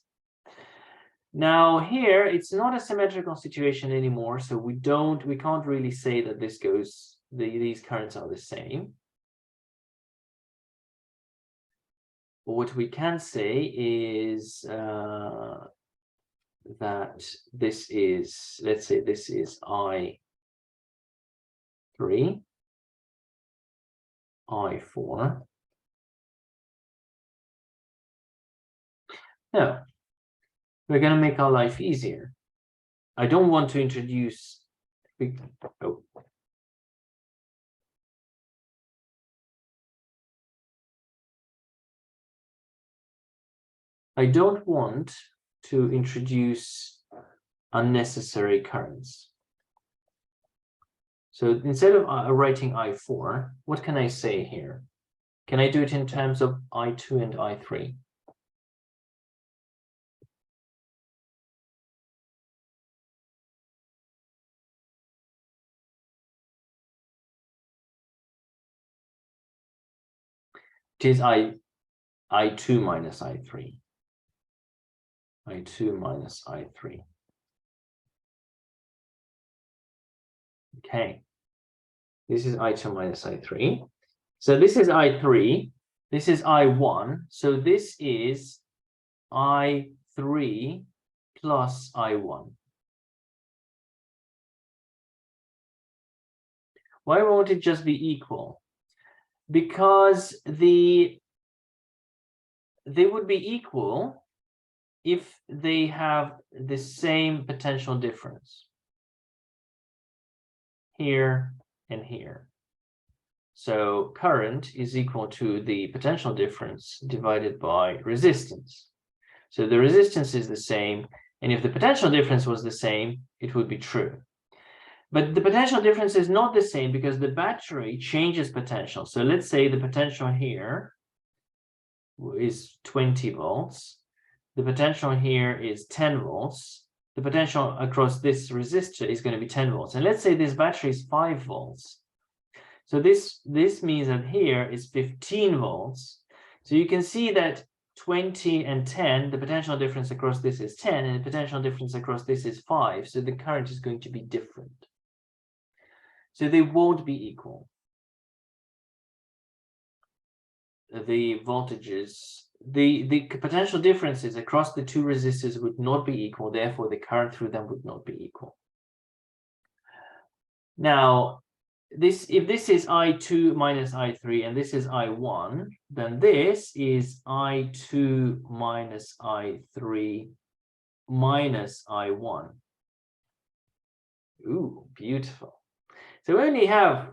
Now here, it's not a symmetrical situation anymore, so we can't really say that this goes, these currents are the same. But what we can say is that this is, let's say this is I3, I4. Now, we're going to make our life easier. I don't want to introduce, I don't want to introduce unnecessary currents. So instead of writing I4, what can I say here? Can I do it in terms of I2 and I3? It is I2 minus I3. I2 minus I3. Okay. This is I2 minus I3. So this is I3. This is I1. So this is I3 plus I1. Why won't it just be equal? Because they would be equal if they have the same potential difference here and here. So current is equal to the potential difference divided by resistance. So the resistance is the same, And if the potential difference was the same, it would be true. But the potential difference is not the same because the battery changes potential. So let's say the potential here is 20 volts. The potential here is 10 volts. The potential across this resistor is going to be 10 volts. And let's say this battery is 5 volts. So this means that here is 15 volts. So you can see that 20 and 10, the potential difference across this is 10, and the potential difference across this is 5. So the current is going to be different. So they won't be equal. The voltages, the potential differences across the two resistors would not be equal. Therefore, the current through them would not be equal. Now, if this is I2 minus I3 and this is I1, then this is I2 minus I3 minus I1. Ooh, beautiful. So we only have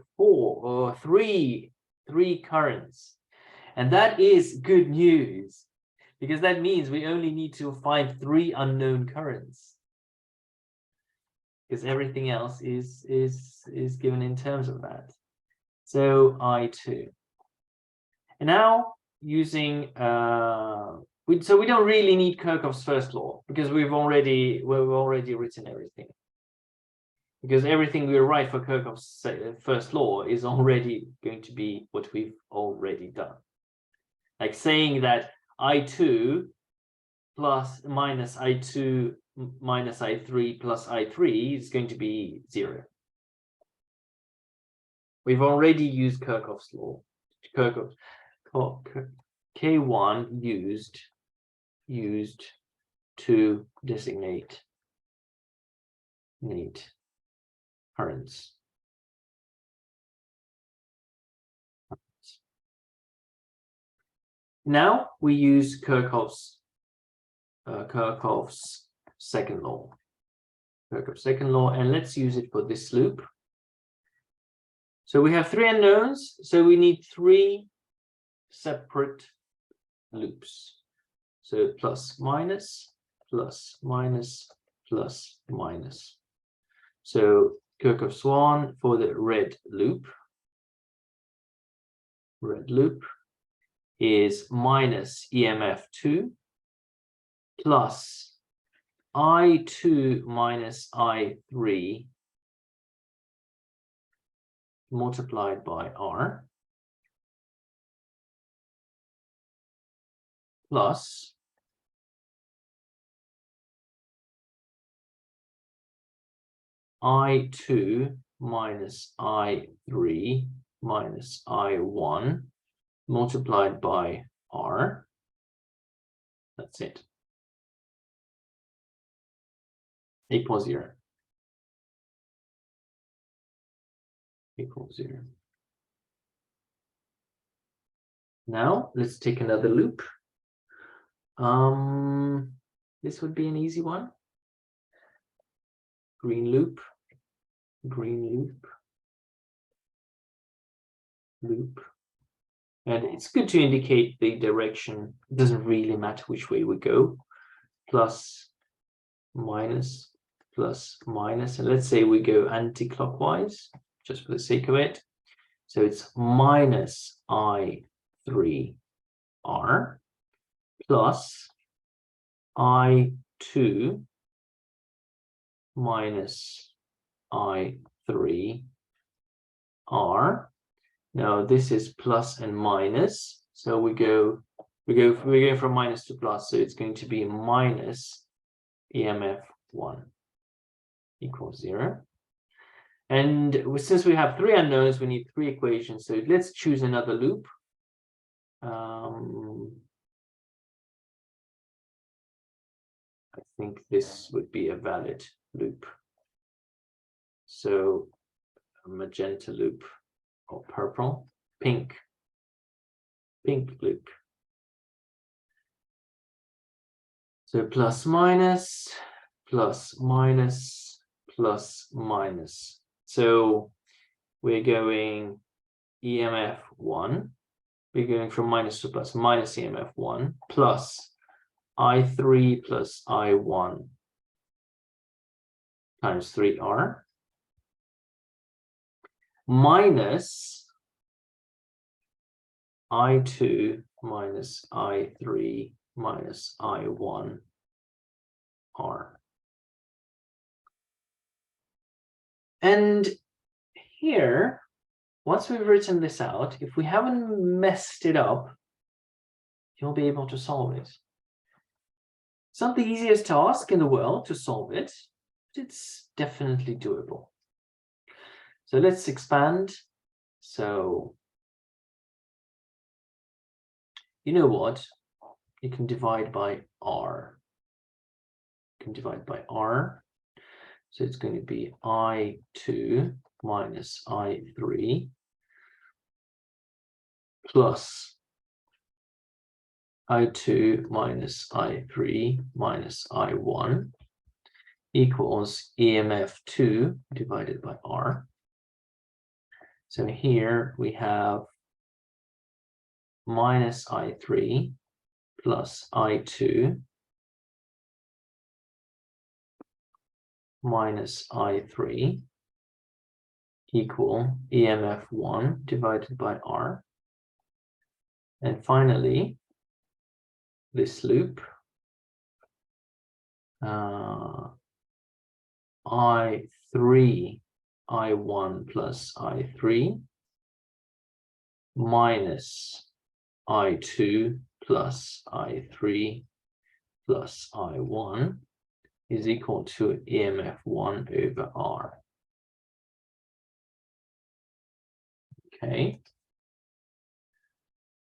three currents. And that is good news, because that means we only need to find 3 unknown currents, because everything else is given in terms of that. So I2. And now using so we don't really need Kirchhoff's first law, because we've already written everything. Because everything we write for Kirchhoff's first law is already going to be what we've already done. Like saying that I2 plus minus I2 minus I3 plus I3 is going to be 0. We've already used Kirchhoff's law. K1 used to designate currents. Now we use Kirchhoff's second law. Kirchhoff's second law, and let's use it for this loop. So we have 3 unknowns, so we need 3 separate loops. So plus minus, plus minus, plus minus. So Kirchhoff's one for the red loop. Red loop is minus EMF 2 plus I2 minus I3 multiplied by R plus I2 minus I3 minus I1 multiplied by R. That's it. Equals 0. Equals 0. Now let's take another loop. This would be an easy one. Green loop, loop. And it's good to indicate the direction. It doesn't really matter which way we go. Plus, minus, plus, minus. And let's say we go anti-clockwise, just for the sake of it. So it's minus I3R plus I2 minus I3R. Now this is plus and minus, so we go from minus to plus, so it's going to be minus EMF 1 equals 0. And since we have 3 unknowns, we need 3 equations. So let's choose another loop. I think this would be a valid loop. So a magenta loop, or purple, pink loop. So plus minus, plus minus, plus minus. So we're going EMF 1. We're going from minus to plus, minus EMF 1 plus I3 plus I1 times 3R minus I2 minus I3 minus I1 R. And here, once we've written this out, if we haven't messed it up, you'll be able to solve it. It's not the easiest task in the world to solve it, but it's definitely doable. So let's expand. So, you know what? You can divide by R. You can divide by R. So it's going to be I2 minus I3 plus I2 minus I3 minus I1 equals EMF2 divided by R. So here we have minus I3 plus I2 minus I3 equal EMF1 divided by R. And finally, this loop, I3, I1 plus I3 minus I2 plus I3 plus I1 is equal to EMF1 over R. Okay.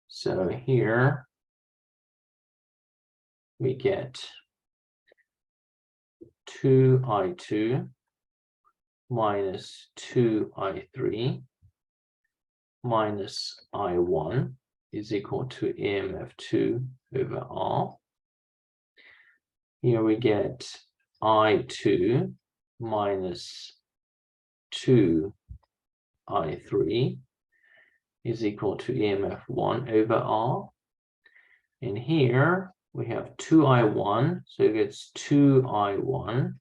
So here we get 2I2 minus 2I3 minus I1 is equal to EMF2 over R. Here we get I2 minus 2I3 is equal to EMF1 over R. And here we have 2I1, so it gets 2I1.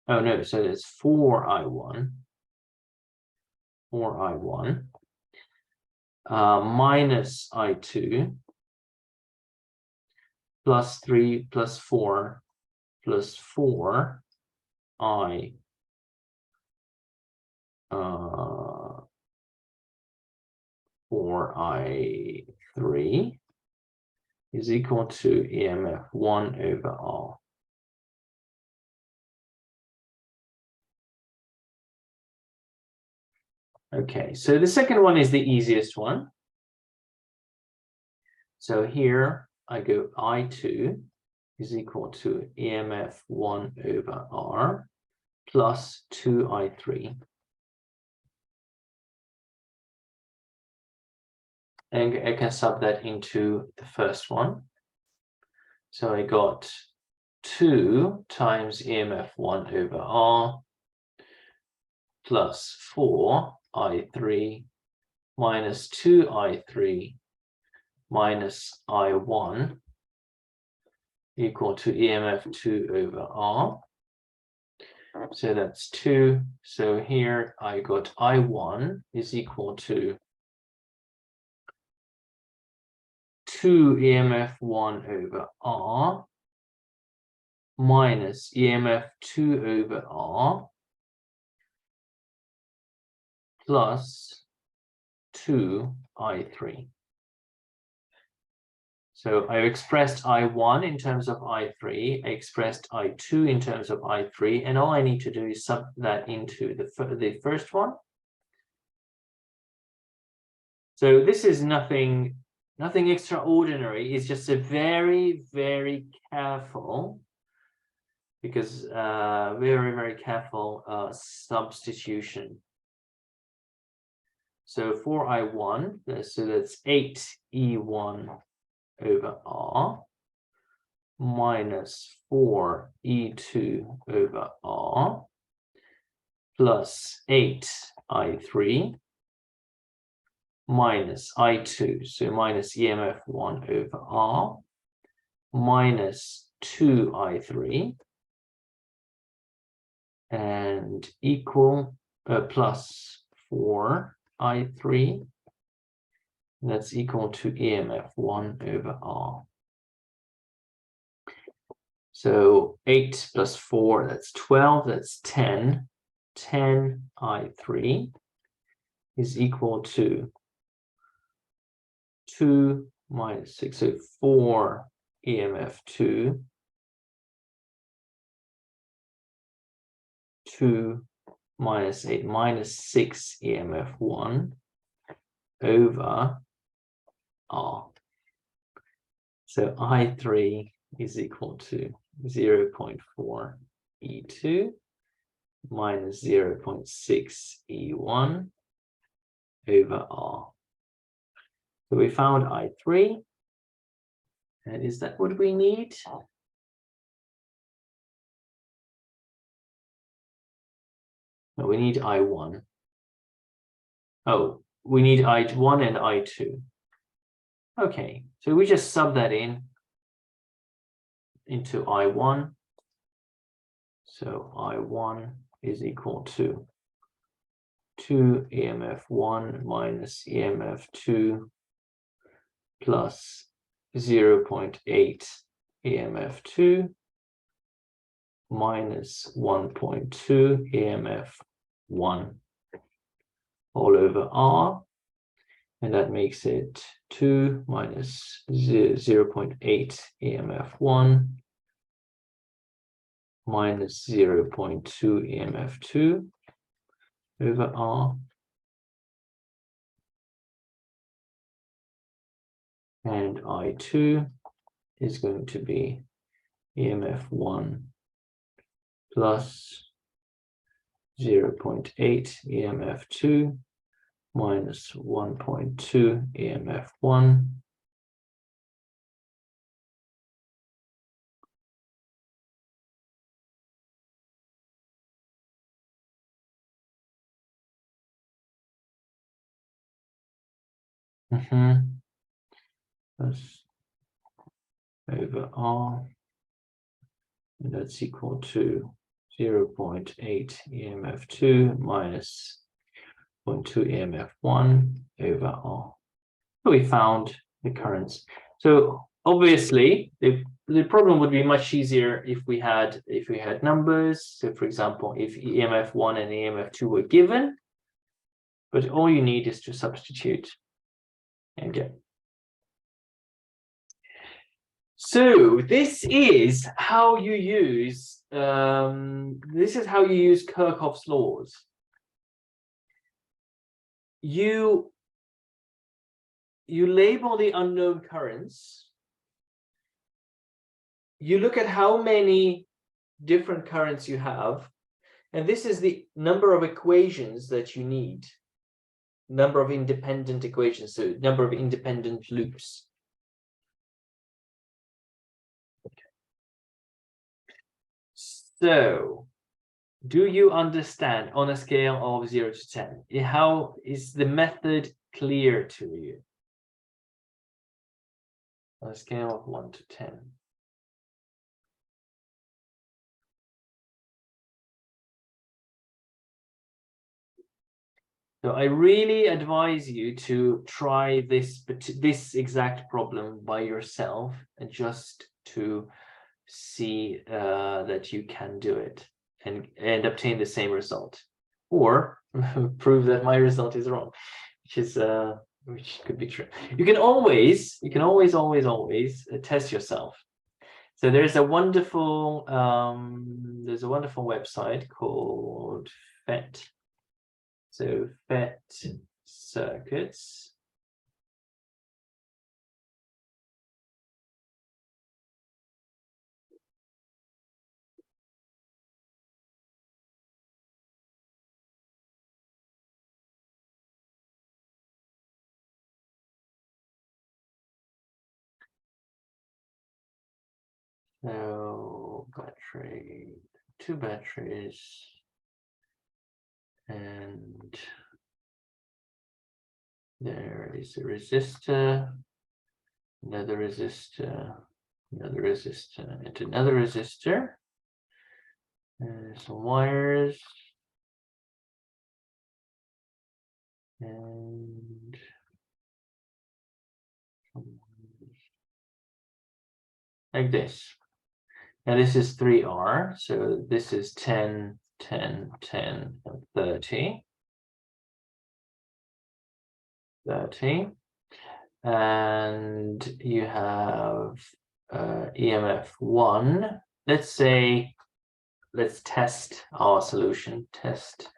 Oh no, so it's 4I1. 4I1 minus I2 plus 3 plus 4 plus 4 4I3 is equal to EMF1 over R. Okay, so the second one is the easiest one. So here I go I2 is equal to EMF1 over R plus 2I3. And I can sub that into the first one. So I got 2 times EMF1 over R plus 4I3 minus 2I3 minus I1 equal to EMF2 over R. So that's 2. So here I got I1 is equal to 2 EMF1 over R minus EMF2 over R plus 2I3. So I expressed I1 in terms of I3, I expressed I2 in terms of I3, and all I need to do is sub that into the first one. So this is nothing extraordinary. It's just a very, very careful, because very, very careful substitution. So for I1, so that's 8E1 over R minus 4E2 over R plus 8I3 minus I2, so minus EMF1 over R minus 2I3 and equal plus 4 I3. That's equal to EMF 1 over R. So 8 plus 4, that's 12, that's 10. 10 I3 is equal to 2 minus 6, so 4 EMF 2, 2 minus 8, minus 6 EMF 1 over R. So I3 is equal to 0.4 E2 minus 0.6 E1 over R. So we found I3. And is that what we need? No, we need I1. Oh, we need I1 and I2. Okay, so we just sub that into I1. So I1 is equal to 2 EMF1 minus EMF2 plus 0.8 EMF2 minus 1.2 EMF1 all over R. And that makes it 2 minus 0.8 EMF1 minus 0.2 EMF2 over R. And I2 is going to be EMF1 plus 0.8 EMF2 minus 1.2 EMF1 plus over R, and that's equal to 0.8 EMF2 minus 0.2 EMF1 over R. So we found the currents. So obviously the problem would be much easier if we had numbers. So for example, if EMF1 and EMF2 were given, but all you need is to substitute and get. So this is how you use Kirchhoff's laws. You label the unknown currents. You look at how many different currents you have, and this is the number of equations that you need. Number of independent equations, so number of independent loops. So, do you understand on a scale of 0 to 10? How is the method clear to you? On a scale of 1 to 10. So I really advise you to try this exact problem by yourself, and just to see that you can do it and obtain the same result, or prove that my result is wrong, which could be true. You can always test yourself. So there's a wonderful website called FET. So FET circuits. So battery, 2 batteries, and there is a resistor, another resistor, another resistor, and another resistor. some wires. And like this. Now this is 3R, so this is 10, 10, 10, and 30. 30. And you have EMF 1. Let's say, let's test our solution. Test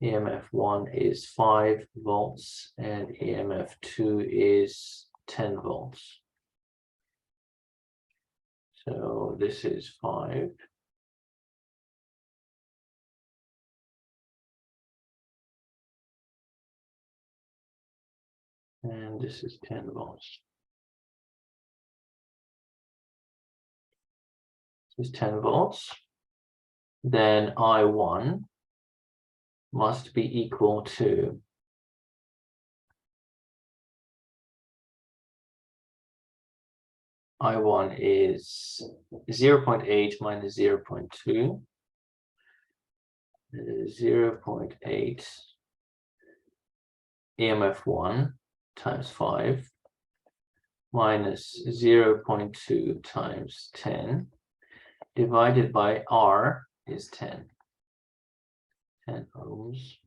EMF 1 is 5 volts and EMF 2 is 10 volts. So this is 5. And this is 10 volts. This is 10 volts. Then I1 must be equal to I1 is 0.8 minus 0.2. 0.8 EMF 1 times 5 minus 0.2 times 10 divided by R is 10. 10 ohms.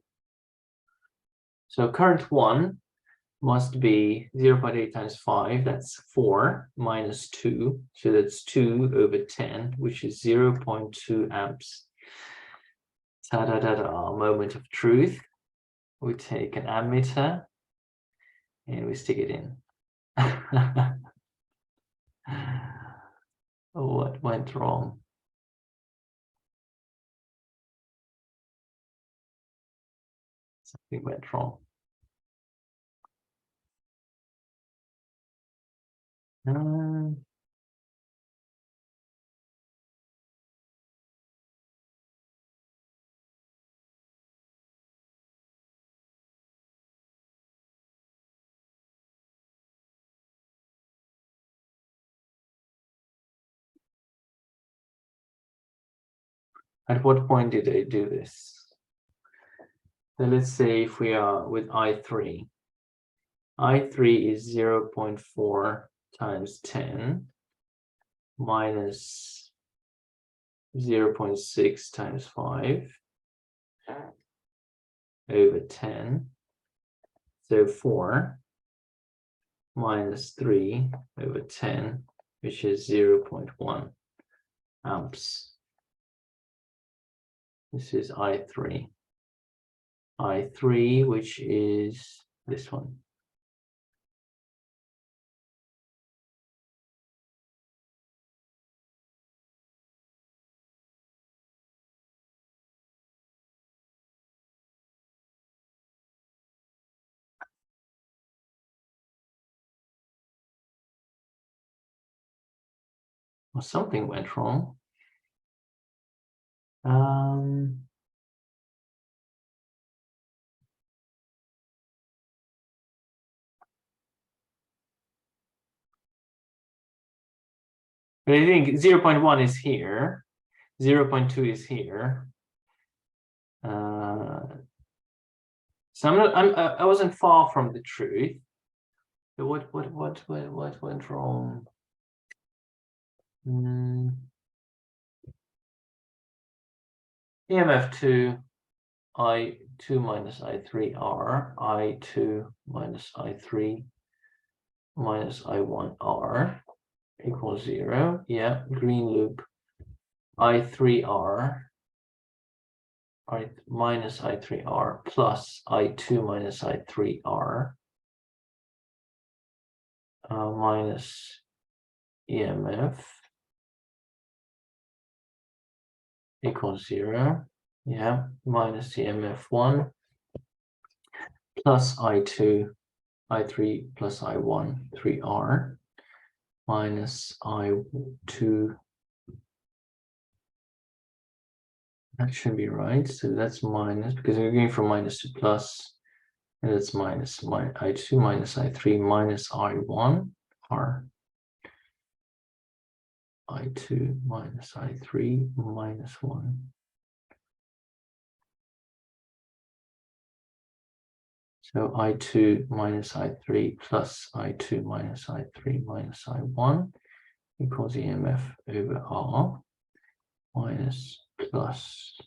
So current 1 must be 0.8 times 5, that's 4, minus 2, so that's 2 over 10, which is 0.2 amps. Ta-da-da-da, moment of truth. We take an ammeter and we stick it in. What went wrong? Something went wrong. At what point did I do this? So let's say if we are with I3. I3 is 0.4 times 10 minus 0.6 times 5 over 10. So 4 minus 3 over 10, which is 0.1 amps. This is I3. I3, which is this one. Well, something went wrong. But I think 0.1 is here, 0.2 is here. So I wasn't far from the truth. So what went wrong? EMF 2, I2 minus I3R, I2 minus I3 minus I1R equals 0. Yeah, green loop. I3R, minus I3R plus I2 minus I3R minus EMF equals 0. Yeah, minus EMF 1 plus I2, I3 plus I1, 3R minus I2. That should be right. So that's minus, because we're going from minus to plus, and it's minus I2 minus I3 minus I1 R. I2 minus I3 minus 1. So I2 minus I3 plus I2 minus I3 minus I1 equals EMF over R minus plus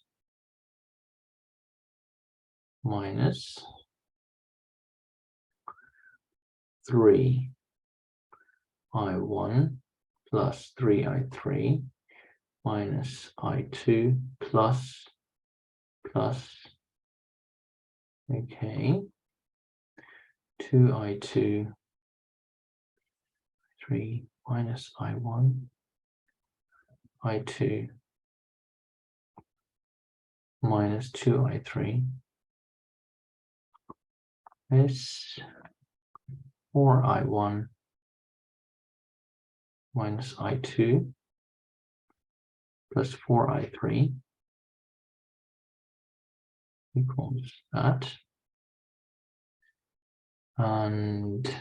minus 3 I1 plus 3 I3 minus I2 plus okay, 2 I2 3 minus I1 I2 minus 2 I3 is 4 I1 minus I2 plus 4 I3 equals that. And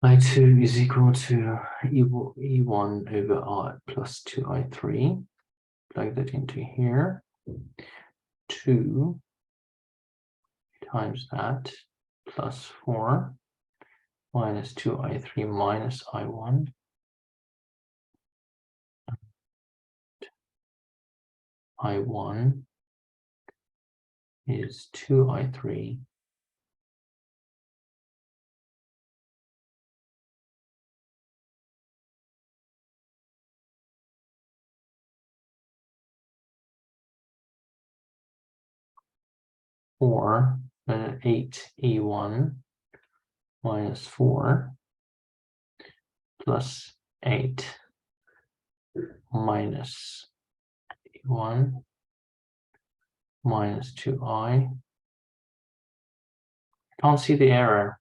I2 is equal to E1 over R plus 2 I3. Plug that into here. 2 times that plus 4 minus 2 I3 minus I1. I1 is 2 I3 4 and 8 E1 minus 4 plus 8 minus E1 minus 2I. Can't see the error.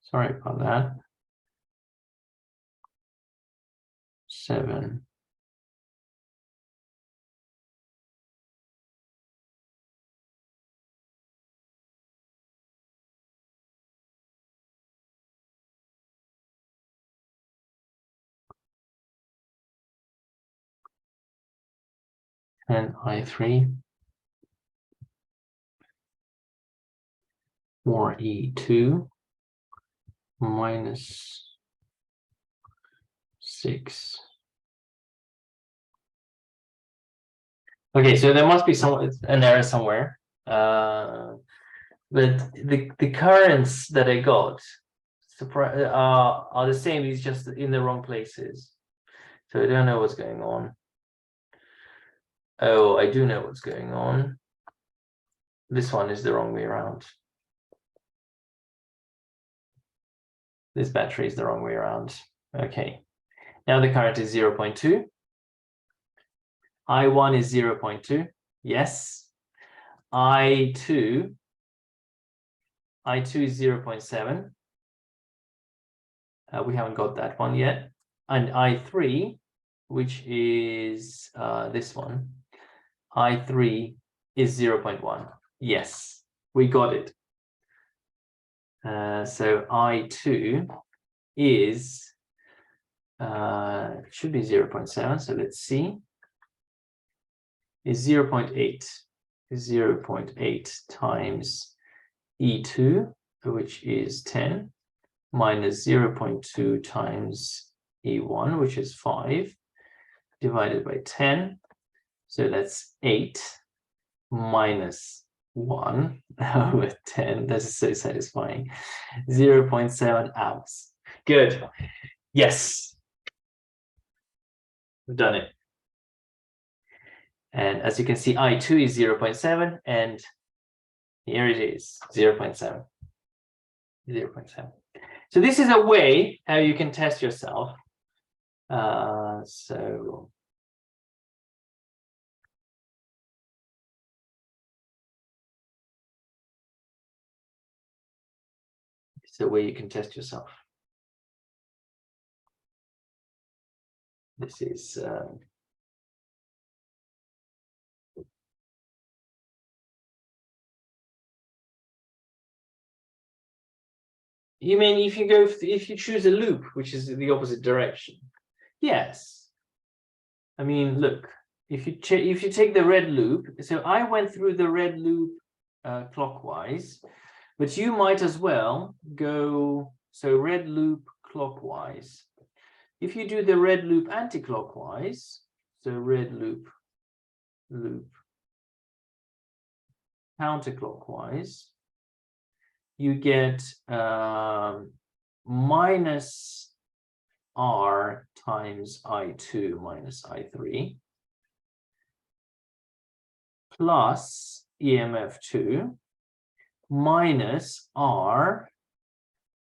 Sorry about that. 7 and I3 4 E2 minus 6. Okay, so there must be an error somewhere. But the currents that I got are the same, it's just in the wrong places. So I don't know what's going on. Oh, I do know what's going on. This one is the wrong way around. This battery is the wrong way around. Okay. Now the current is 0.2. I1 is 0.2. Yes. I2 is 0.7. We haven't got that one yet. And I3, which is this one, I3 is 0.1. Yes, we got it. So I2 is, should be 0.7. So let's see, is 0.8. 0.8 times E2, which is 10, minus 0.2 times E1, which is 5, divided by 10. So that's 8 minus 1 over 10. That's so satisfying. 0.7 amps. Good. Yes. We've done it. And as you can see, I2 is 0.7, and here it is, 0.7. 0.7. So this is a way how you can test yourself. So it's a way you can test yourself. This is You mean if you choose a loop, which is the opposite direction? Yes. I mean, look, if you take the red loop, so I went through the red loop clockwise, but you might as well go, so red loop clockwise. If you do the red loop anti-clockwise, so red loop counterclockwise, you get minus R times I2 minus I3 plus EMF2 minus R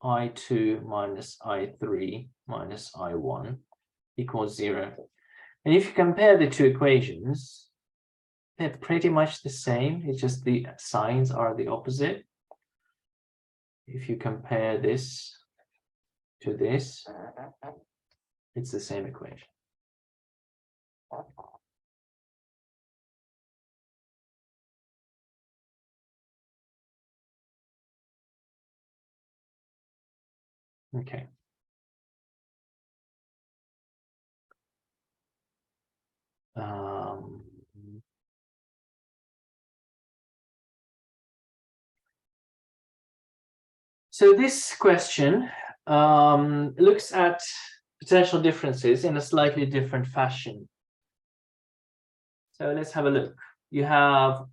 I2 minus I3 minus I1 equals 0. And if you compare the two equations, they're pretty much the same. It's just the signs are the opposite. If you compare this to this, it's the same equation. Okay. So this question looks at potential differences in a slightly different fashion. So let's have a look. You have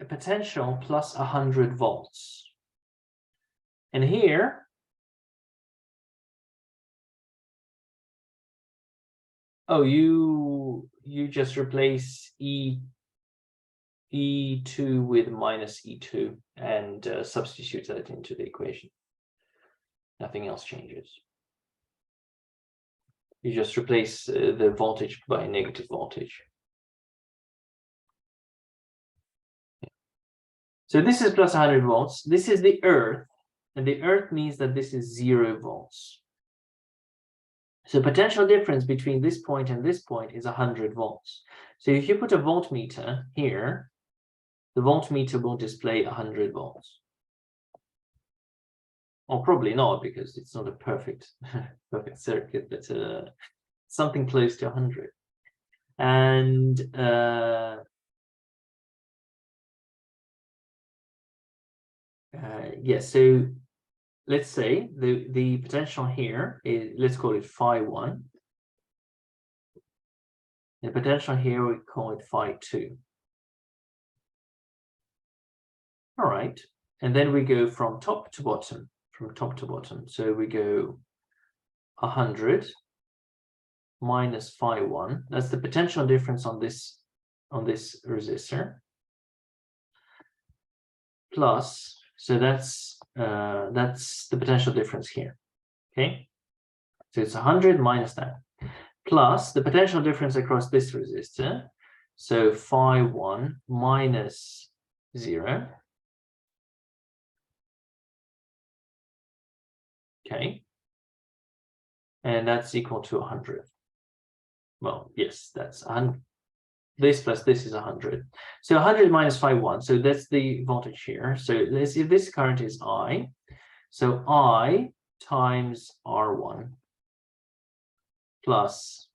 a potential plus 100 volts. And here, oh, you just replace E2 with minus E2 and substitute that into the equation. Nothing else changes. You just replace the voltage by a negative voltage. So this is plus 100 volts. This is the earth, and the earth means that this is 0 volts. So potential difference between this point and this point is 100 volts. So if you put a voltmeter here, the voltmeter will display 100 volts. Or probably not, because it's not a perfect circuit, but something close to 100. And yes, so let's say the potential here is, let's call it phi1. The potential here, we call it phi2. All right, and then we go from top to bottom, So we go 100 minus phi1. That's the potential difference on this resistor. Plus, so that's the potential difference here. Okay, so it's 100 minus that, plus the potential difference across this resistor. So phi1 minus 0. Okay, and that's equal to 100. Well, yes, that's 100. This plus this is 100. So 100 minus phi1. So that's the voltage here. So let's see if this current is I. So I times R1 plus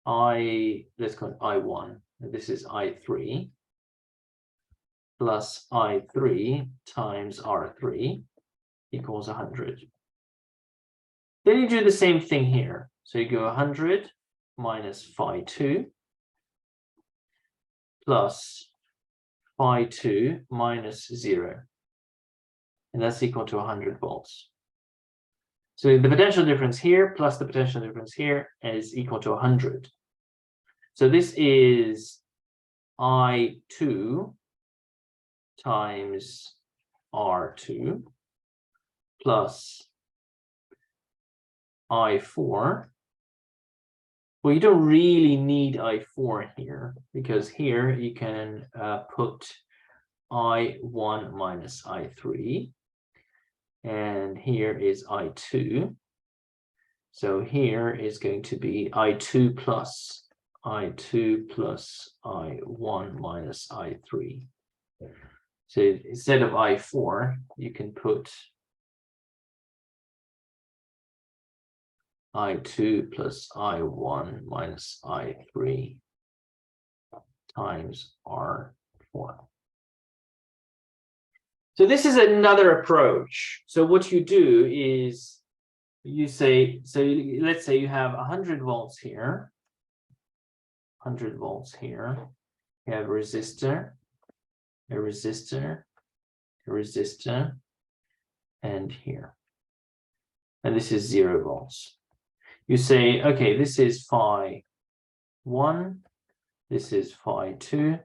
I, let's call it I1. And this is I3 plus I3 times R3 equals 100. Then you do the same thing here. So you go 100 minus phi2 plus phi2 minus 0. And that's equal to 100 volts. So the potential difference here plus the potential difference here is equal to 100. So this is I2 times R2 plus I4. Well, you don't really need I4 here, because here you can put I1 minus I3. And here is I2. So here is going to be I2 plus I1 minus I3. So instead of I4, you can put I2 plus I1 minus I3 times R4. So this is another approach. So what you do is you say, so let's say you have 100 volts here, 100 volts here. You have a resistor, a resistor, a resistor, and here. And this is 0 volts. You say, okay, this is phi 1, this is phi 2,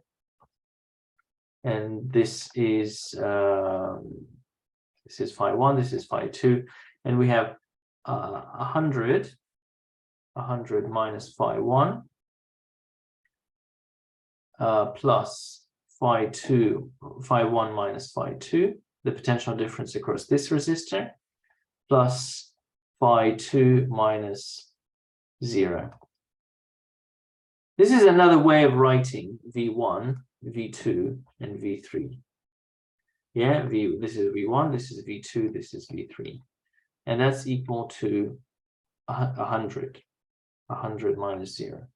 and this is phi 1, this is phi 2, and we have 100 minus phi 1 plus phi 2, phi 1 minus phi 2, the potential difference across this resistor, plus phi 2 minus 0. This is another way of writing V1, V2, and V3. Yeah, this is V1, this is V2, this is V3. And that's equal to 100 minus 0.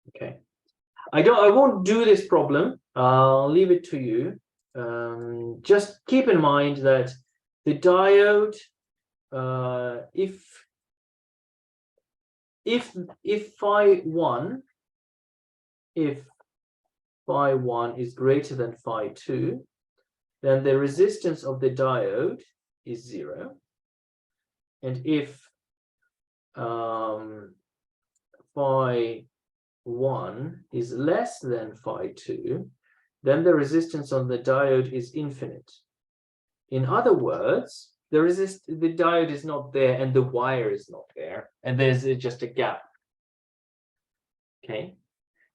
Okay. I won't do this problem. I'll leave it to you. Just keep in mind that the diode, if phi 1 is greater than phi 2, then the resistance of the diode is 0. And if phi 1 is less than phi 2, then the resistance on the diode is infinite. In other words, the diode is not there and the wire is not there, and there's just a gap. Okay,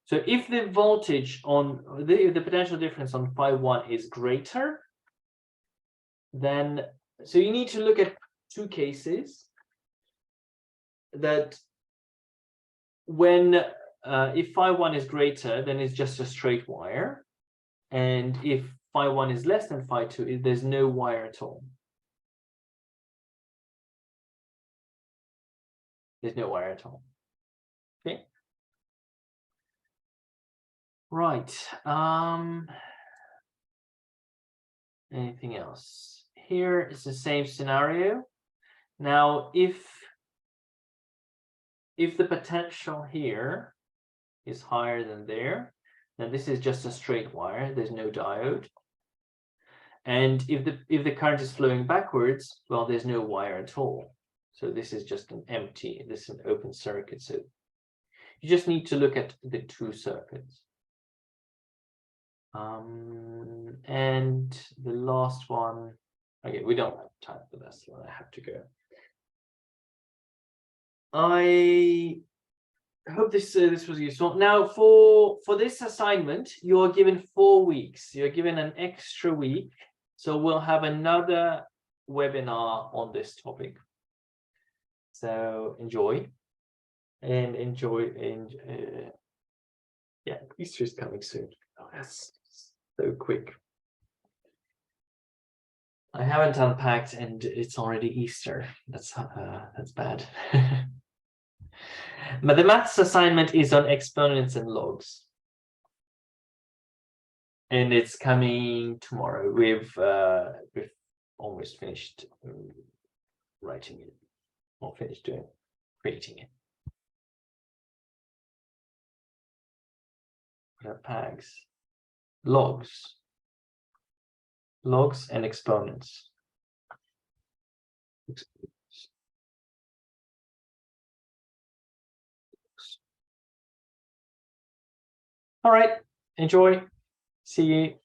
so if the voltage on the potential difference on phi 1 is greater, then so you need to look at two cases. That when if phi 1 is greater, then it's just a straight wire, and if phi 1 is less than phi 2, there's no wire at all. There's no wire at all. Okay. Right. Anything else? Here is the same scenario. Now, if the potential here is higher than there, then this is just a straight wire. There's no diode. And if the current is flowing backwards, well, there's no wire at all. So this is just an empty, this is an open circuit. So you just need to look at the two circuits. And the last one, okay, we don't have time for this one. I have to go. I hope this was useful. Now, for this assignment, you are given 4 weeks. You're given an extra week, so we'll have another webinar on this topic. So enjoy, and yeah, Easter is coming soon. Oh, that's so quick. I haven't unpacked, and it's already Easter. That's bad. But the maths assignment is on exponents and logs, and it's coming tomorrow. We've almost finished writing it, or finished creating it. What are pags? Logs and exponents. All right, enjoy. See you.